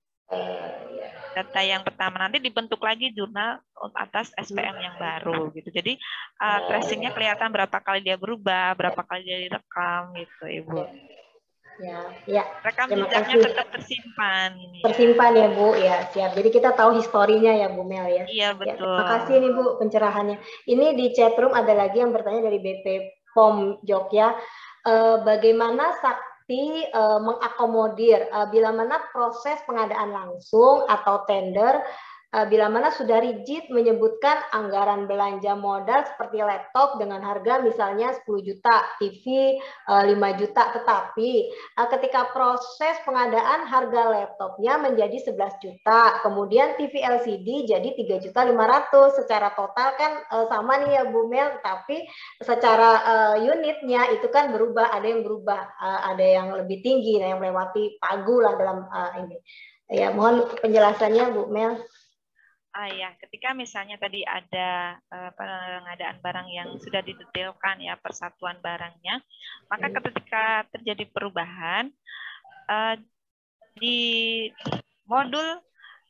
Data yang pertama nanti dibentuk lagi jurnal atas SPM yang baru gitu. Jadi tracingnya kelihatan berapa kali dia berubah, berapa kali dia direkam gitu, Ibu. Ya. Rekam jejaknya tetap tersimpan. Tersimpan ya, Bu. Ya, siap. Jadi kita tahu historinya ya, Bu Mel ya. Iya, betul. Terima kasih nih, Bu, pencerahannya. Ini di chatroom ada lagi yang bertanya dari BP POM Jogja. Bagaimana Sakti mengakomodir bila mana proses pengadaan langsung atau tender, bila mana sudah rigid menyebutkan anggaran belanja modal seperti laptop dengan harga misalnya 10 juta, TV 5 juta, tetapi ketika proses pengadaan harga laptopnya menjadi 11 juta, kemudian TV LCD jadi 3.500.000, secara total kan sama nih ya Bu Mel, tapi secara unitnya itu kan berubah, ada yang berubah, ada yang lebih tinggi, yang melewati pagu lah dalam ini. Ya, mohon penjelasannya Bu Mel. Ya, ketika misalnya tadi ada pengadaan barang yang sudah didetailkan ya persatuan barangnya, maka ketika terjadi perubahan di modul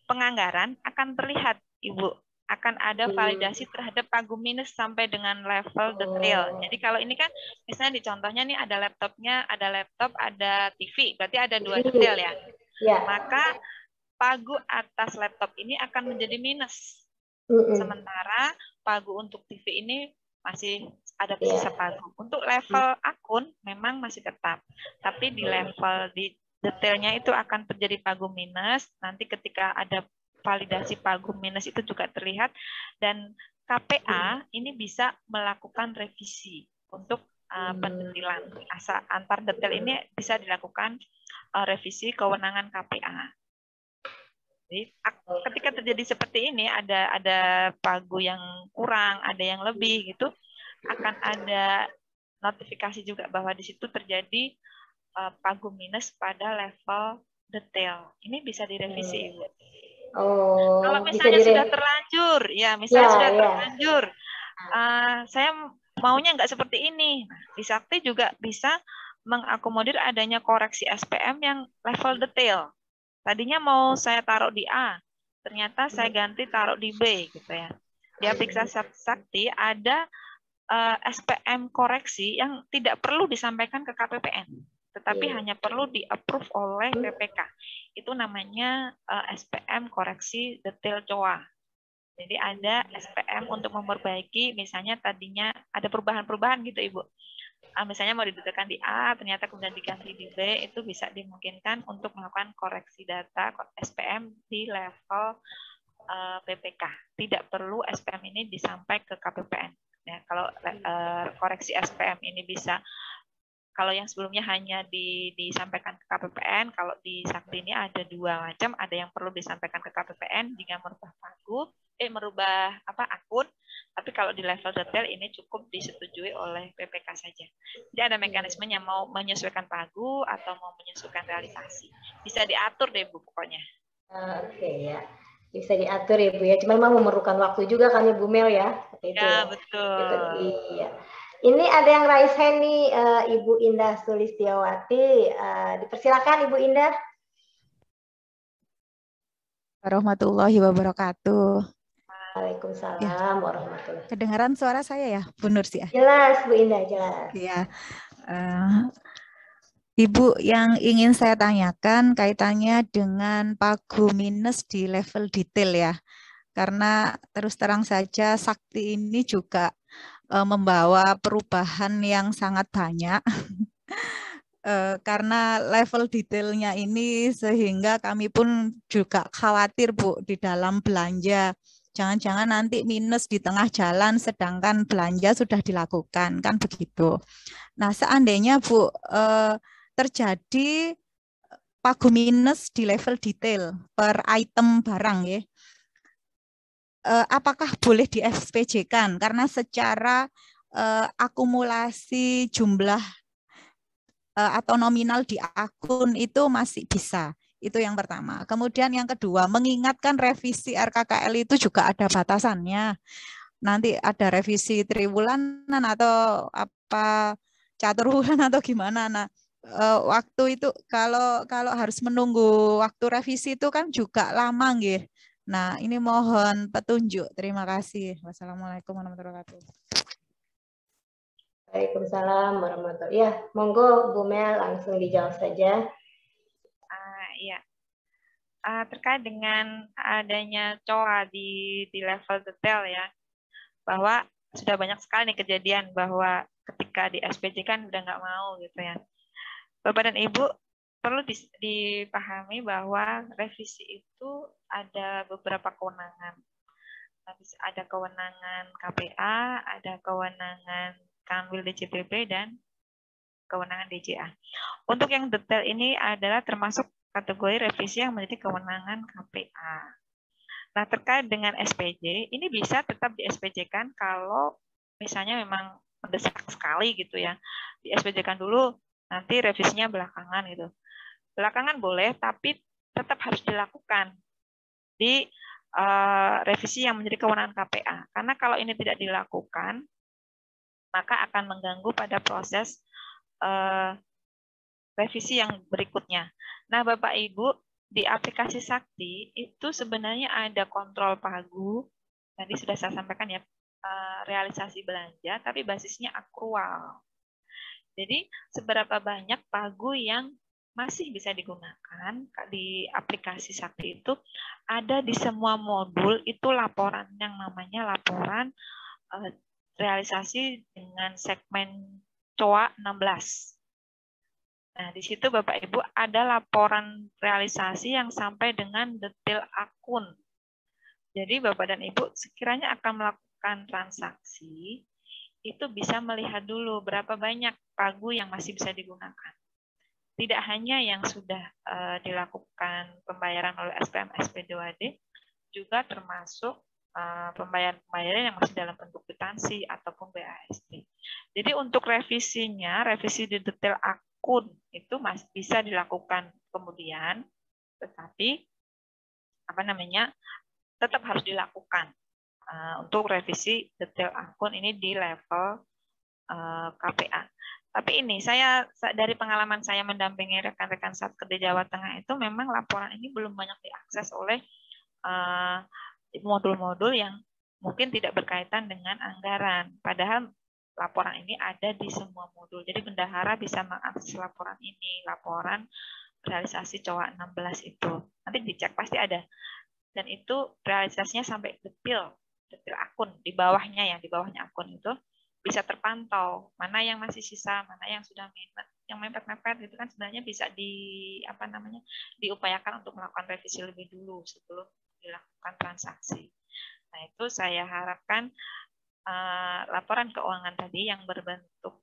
penganggaran akan terlihat, Ibu, akan ada validasi terhadap pagu minus sampai dengan level detail. Jadi kalau ini kan misalnya di contohnya nih ada laptopnya, ada laptop, ada TV, berarti ada 2 detail ya. Maka pagu atas laptop ini akan menjadi minus. Sementara pagu untuk TV ini masih ada sisa pagu. Untuk level akun memang masih tetap, tapi di level di detailnya itu akan terjadi pagu minus. Nanti ketika ada validasi pagu minus itu juga terlihat, dan KPA ini bisa melakukan revisi untuk pendetilan. Antar detail ini bisa dilakukan revisi kewenangan KPA. Jadi ketika terjadi seperti ini, ada pagu yang kurang, ada yang lebih gitu, akan ada notifikasi juga bahwa di situ terjadi pagu minus pada level detail. Ini bisa direvisi, Ibu. Oh, kalau misalnya sudah terlanjur, ya misalnya sudah terlanjur, saya maunya nggak seperti ini. Nah, di Sakti juga bisa mengakomodir adanya koreksi SPM yang level detail. Tadinya mau saya taruh di A, ternyata saya ganti taruh di B, gitu ya. Di aplikasi Sakti ada SPM koreksi yang tidak perlu disampaikan ke KPPN, tetapi hanya perlu di-approve oleh PPK. Itu namanya SPM koreksi detail COA. Jadi ada SPM untuk memperbaiki, misalnya tadinya ada perubahan-perubahan gitu, Ibu. Misalnya mau didetailkan di A, ternyata kemudian diganti di B, itu bisa dimungkinkan untuk melakukan koreksi data SPM di level PPK. Tidak perlu SPM ini disampaikan ke KPPN. Ya, kalau koreksi SPM ini bisa, kalau yang sebelumnya hanya disampaikan ke KPPN, kalau di Sakti ini ada dua macam, ada yang perlu disampaikan ke KPPN jika merubah pagu, merubah akun, tapi kalau di level detail ini cukup disetujui oleh PPK saja. Jadi ada mekanismenya, mau menyesuaikan pagu atau mau menyesuaikan realisasi. Bisa diatur deh, Bu, pokoknya. Oke, ya. Bisa diatur ya, Bu, ya. Cuma memang memerlukan waktu juga kan, Ibu Mel, ya. Seperti itu, ya, betul. Iya. Ini ada yang raise hand nih, Ibu Indah Sulistiawati. Dipersilakan, Ibu Indah. Warahmatullahi wabarakatuh. Waalaikumsalam warahmatullahi. Kedengaran suara saya ya, Bu Nursi? Jelas, Bu Indah, jelas. Ya. Ibu, yang ingin saya tanyakan kaitannya dengan pagu minus di level detail ya. Karena terus terang saja Sakti ini juga membawa perubahan yang sangat banyak. Karena level detailnya ini sehingga kami pun juga khawatir, Bu, di dalam belanja. Jangan-jangan nanti minus di tengah jalan sedangkan belanja sudah dilakukan, kan begitu. Nah, seandainya, Bu, terjadi pagu minus di level detail per item barang ya, apakah boleh di SPJ-kan? Karena secara akumulasi jumlah atau nominal di akun itu masih bisa. Itu yang pertama. Kemudian yang kedua, mengingatkan revisi RKKL itu juga ada batasannya. Nanti ada revisi triwulanan atau apa caturwulan atau gimana. Nah, waktu itu kalau harus menunggu waktu revisi itu kan juga lama nggih. Nah, ini mohon petunjuk. Terima kasih. Wassalamualaikum warahmatullahi wabarakatuh. Waalaikumsalam warahmatullahi wabarakatuh. Ya, monggo Bu Mel langsung dijawab saja. Iya. Terkait dengan adanya COA di level detail ya, bahwa sudah banyak sekali nih kejadian bahwa ketika di SPJ kan udah nggak mau gitu ya. Bapak dan Ibu perlu dipahami bahwa revisi itu ada beberapa kewenangan. Ada kewenangan KPA, ada kewenangan Kanwil DJPP, dan kewenangan DJA. Untuk yang detail ini adalah termasuk kategori revisi yang menjadi kewenangan KPA. Nah, terkait dengan SPJ, ini bisa tetap di SPJ-kan kalau misalnya memang mendesak sekali gitu ya. Di SPJ-kan dulu, nanti revisinya belakangan gitu. Belakangan boleh, tapi tetap harus dilakukan di revisi yang menjadi kewenangan KPA. Karena kalau ini tidak dilakukan, maka akan mengganggu pada proses revisi yang berikutnya. Nah, Bapak Ibu, di aplikasi Sakti itu sebenarnya ada kontrol pagu. Tadi sudah saya sampaikan ya, realisasi belanja, tapi basisnya akrual. Jadi, seberapa banyak pagu yang masih bisa digunakan di aplikasi Sakti itu ada di semua modul, itu laporan yang namanya laporan realisasi dengan segmen COA 16. Nah, di situ Bapak Ibu ada laporan realisasi yang sampai dengan detail akun. Jadi Bapak dan Ibu sekiranya akan melakukan transaksi, itu bisa melihat dulu berapa banyak pagu yang masih bisa digunakan. Tidak hanya yang sudah dilakukan pembayaran oleh SPM SP2D, juga termasuk pembayaran-pembayaran yang masih dalam bentuk kwitansi ataupun BASD. Jadi untuk revisinya, revisi di detail akun itu masih bisa dilakukan kemudian, tetapi tetap harus dilakukan untuk revisi detail akun ini di level KPA. Tapi ini saya dari pengalaman saya mendampingi rekan-rekan Satker di Jawa Tengah itu memang laporan ini belum banyak diakses oleh modul-modul yang mungkin tidak berkaitan dengan anggaran. Padahal laporan ini ada di semua modul. Jadi bendahara bisa mengakses laporan ini, laporan realisasi COA 16 itu. Nanti dicek pasti ada. Dan itu realisasinya sampai detail akun di bawahnya akun itu bisa terpantau mana yang masih sisa, mana yang sudah mepet gitu kan sebenarnya bisa diupayakan untuk melakukan revisi lebih dulu sebelum dilakukan transaksi. Nah, itu saya harapkan laporan keuangan tadi yang berbentuk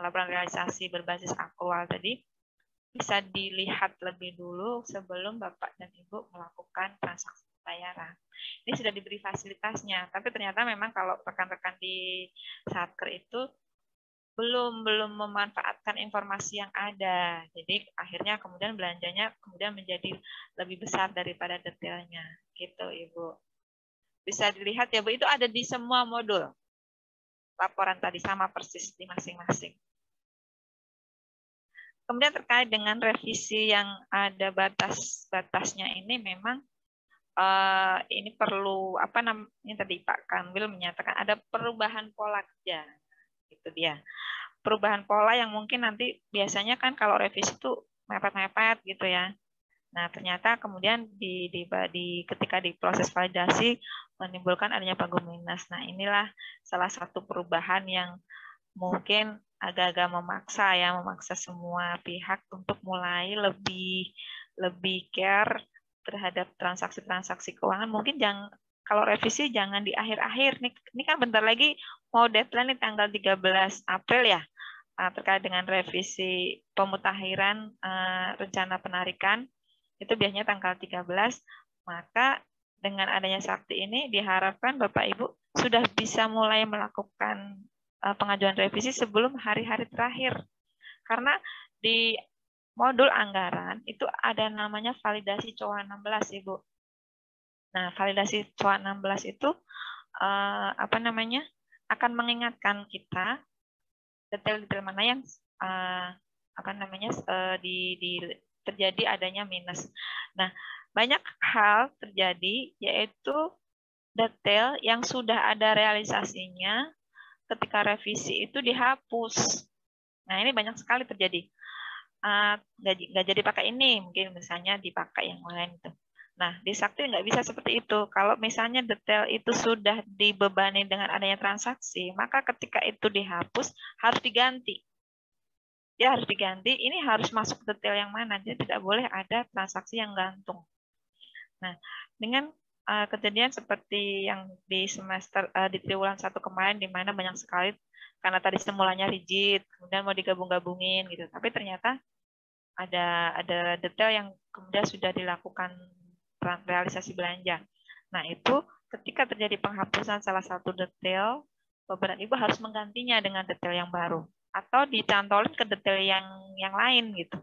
laporan realisasi berbasis aktual tadi bisa dilihat lebih dulu sebelum Bapak dan Ibu melakukan transaksi pembayaran. Ini sudah diberi fasilitasnya, tapi ternyata memang kalau rekan-rekan di Satker itu belum memanfaatkan informasi yang ada. Jadi akhirnya kemudian belanjanya kemudian menjadi lebih besar daripada detailnya. Gitu, Ibu. Bisa dilihat ya, Bu, itu ada di semua modul. Laporan tadi sama persis di masing-masing. Kemudian terkait dengan revisi yang ada batas-batasnya ini memang ini perlu ini tadi Pak Kanwil menyatakan ada perubahan pola kerja. Itu dia. Perubahan pola yang mungkin nanti biasanya kan kalau revisi itu mepet-mepet gitu ya. Nah, ternyata kemudian ketika di proses validasi menimbulkan adanya pagu minus. Nah, inilah salah satu perubahan yang mungkin agak-agak memaksa semua pihak untuk mulai lebih care terhadap transaksi-transaksi keuangan. Mungkin kalau revisi jangan di akhir-akhir. Ini kan bentar lagi mau deadline tanggal 13 April ya, terkait dengan revisi pemutakhiran rencana penarikan. Itu biasanya tanggal 13, maka dengan adanya Sakti ini diharapkan Bapak Ibu sudah bisa mulai melakukan pengajuan revisi sebelum hari-hari terakhir. Karena di modul anggaran itu ada namanya validasi COA 16, Ibu. Nah, validasi COA 16 itu akan mengingatkan kita detail-detail mana yang terjadi adanya minus. Nah, banyak hal terjadi yaitu detail yang sudah ada realisasinya ketika revisi itu dihapus. Nah, ini banyak sekali terjadi. Nggak jadi pakai ini, mungkin misalnya dipakai yang lain. Nah, di Sakti nggak bisa seperti itu. Kalau misalnya detail itu sudah dibebani dengan adanya transaksi, maka ketika itu dihapus harus diganti. Ya harus diganti, ini harus masuk detail yang mana, jadi tidak boleh ada transaksi yang gantung. Nah, dengan kejadian seperti yang di di triwulan 1 kemarin, di mana banyak sekali, karena tadi semulanya rigid, kemudian mau digabung-gabungin gitu, tapi ternyata ada detail yang kemudian sudah dilakukan realisasi belanja. Nah, itu ketika terjadi penghapusan salah satu detail, Bapak dan Ibu harus menggantinya dengan detail yang baru atau dicantolin ke detail yang lain gitu.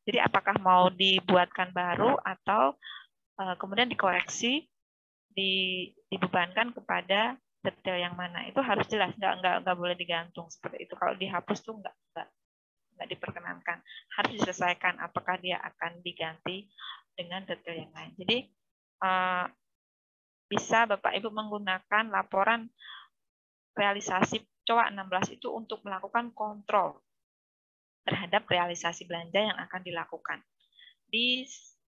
Jadi apakah mau dibuatkan baru atau kemudian dikoreksi, dibebankan kepada detail yang mana, itu harus jelas, nggak boleh digantung seperti itu. Kalau dihapus tuh nggak diperkenankan, harus diselesaikan apakah dia akan diganti dengan detail yang lain. Jadi bisa Bapak Ibu menggunakan laporan realisasi COA 16 itu untuk melakukan kontrol terhadap realisasi belanja yang akan dilakukan di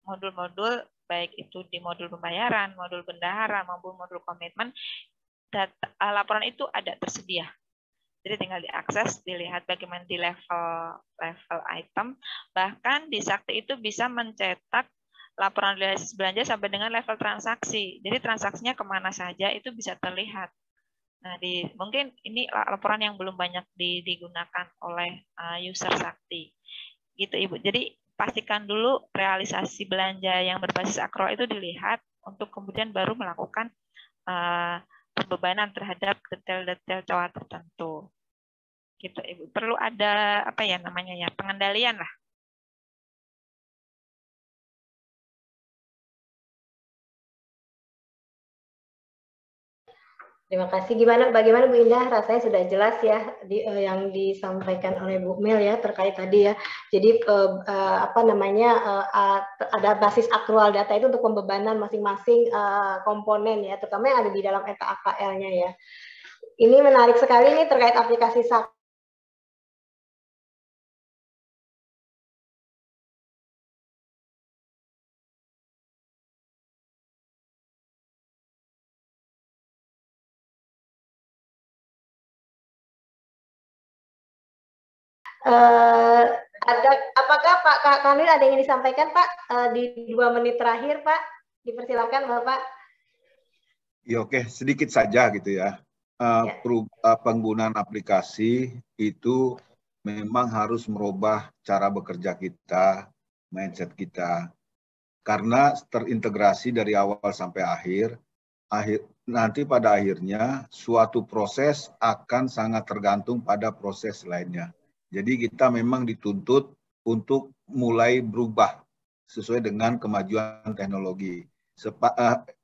modul-modul, baik itu di modul pembayaran, modul bendahara, maupun modul komitmen. laporan itu ada tersedia. Jadi tinggal diakses, dilihat bagaimana di level item. Bahkan di Sakti itu bisa mencetak laporan realisasi belanja sampai dengan level transaksi. Jadi transaksinya kemana saja itu bisa terlihat. Nah, mungkin ini laporan yang belum banyak digunakan oleh user Sakti. Gitu Ibu. Jadi pastikan dulu realisasi belanja yang berbasis akrual itu dilihat untuk kemudian baru melakukan pembebanan terhadap detail-detail COA tertentu. Gitu Ibu. Perlu ada apa ya namanya ya, pengendalian lah. Terima kasih. Bagaimana Bu Indah? Rasanya sudah jelas ya yang disampaikan oleh Bu Mel ya terkait tadi ya. Jadi apa namanya ada basis akrual data itu untuk pembebanan masing-masing komponen ya, terutama yang ada di dalam EKAKL-nya ya. Ini menarik sekali nih terkait aplikasi Sakti. Apakah Pak Kamil ada yang ingin disampaikan Pak di 2 menit terakhir Pak? Dipersilakan Bapak. Ya oke, sedikit saja gitu ya. Penggunaan aplikasi itu memang harus merubah cara bekerja kita, mindset kita. Karena terintegrasi dari awal sampai akhir, nanti pada akhirnya suatu proses akan sangat tergantung pada proses lainnya. Jadi kita memang dituntut untuk mulai berubah sesuai dengan kemajuan teknologi.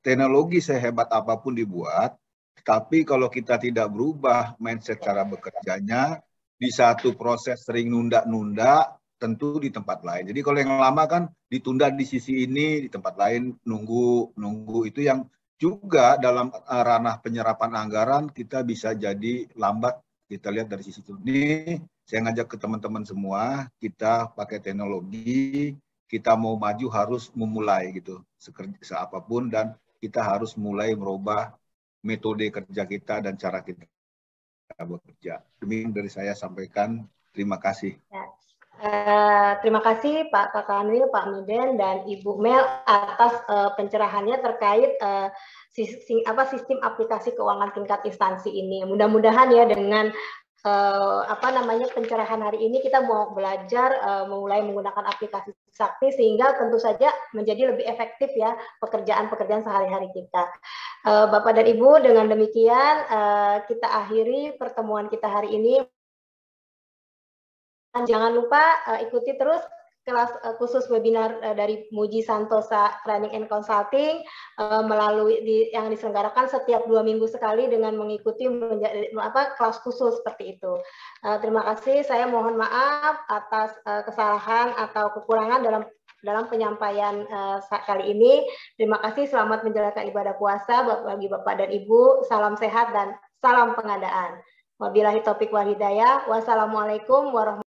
Teknologi sehebat apapun dibuat, tapi kalau kita tidak berubah mindset cara bekerjanya, di satu proses sering nunda-nunda, tentu di tempat lain. Jadi kalau yang lama kan ditunda di sisi ini, di tempat lain nunggu itu yang juga dalam ranah penyerapan anggaran kita bisa jadi lambat. Kita lihat dari sisi itu. Ini saya ngajak ke teman-teman semua, kita pakai teknologi, kita mau maju harus memulai gitu, seapapun, dan kita harus mulai merubah metode kerja kita dan cara kita bekerja. Demikian dari saya sampaikan. Terima kasih. Ya. Terima kasih Pak Kakanwil, Pak Miden, dan Ibu Mel atas pencerahannya terkait sistem aplikasi keuangan tingkat instansi ini. Mudah-mudahan ya dengan pencerahan hari ini kita mau belajar mulai menggunakan aplikasi Sakti sehingga tentu saja menjadi lebih efektif ya pekerjaan-pekerjaan sehari-hari kita. Bapak dan Ibu, dengan demikian kita akhiri pertemuan kita hari ini. Jangan lupa ikuti terus kelas khusus webinar dari Muji Santosa Training and Consulting melalui yang diselenggarakan setiap 2 minggu sekali dengan mengikuti kelas khusus seperti itu. Terima kasih. Saya mohon maaf atas kesalahan atau kekurangan dalam penyampaian kali ini. Terima kasih. Selamat menjalankan ibadah puasa bagi Bapak dan Ibu. Salam sehat dan salam pengadaan. Wabillahi taufiq wal hidayah. Wassalamualaikum warahmatullahi wabarakatuh.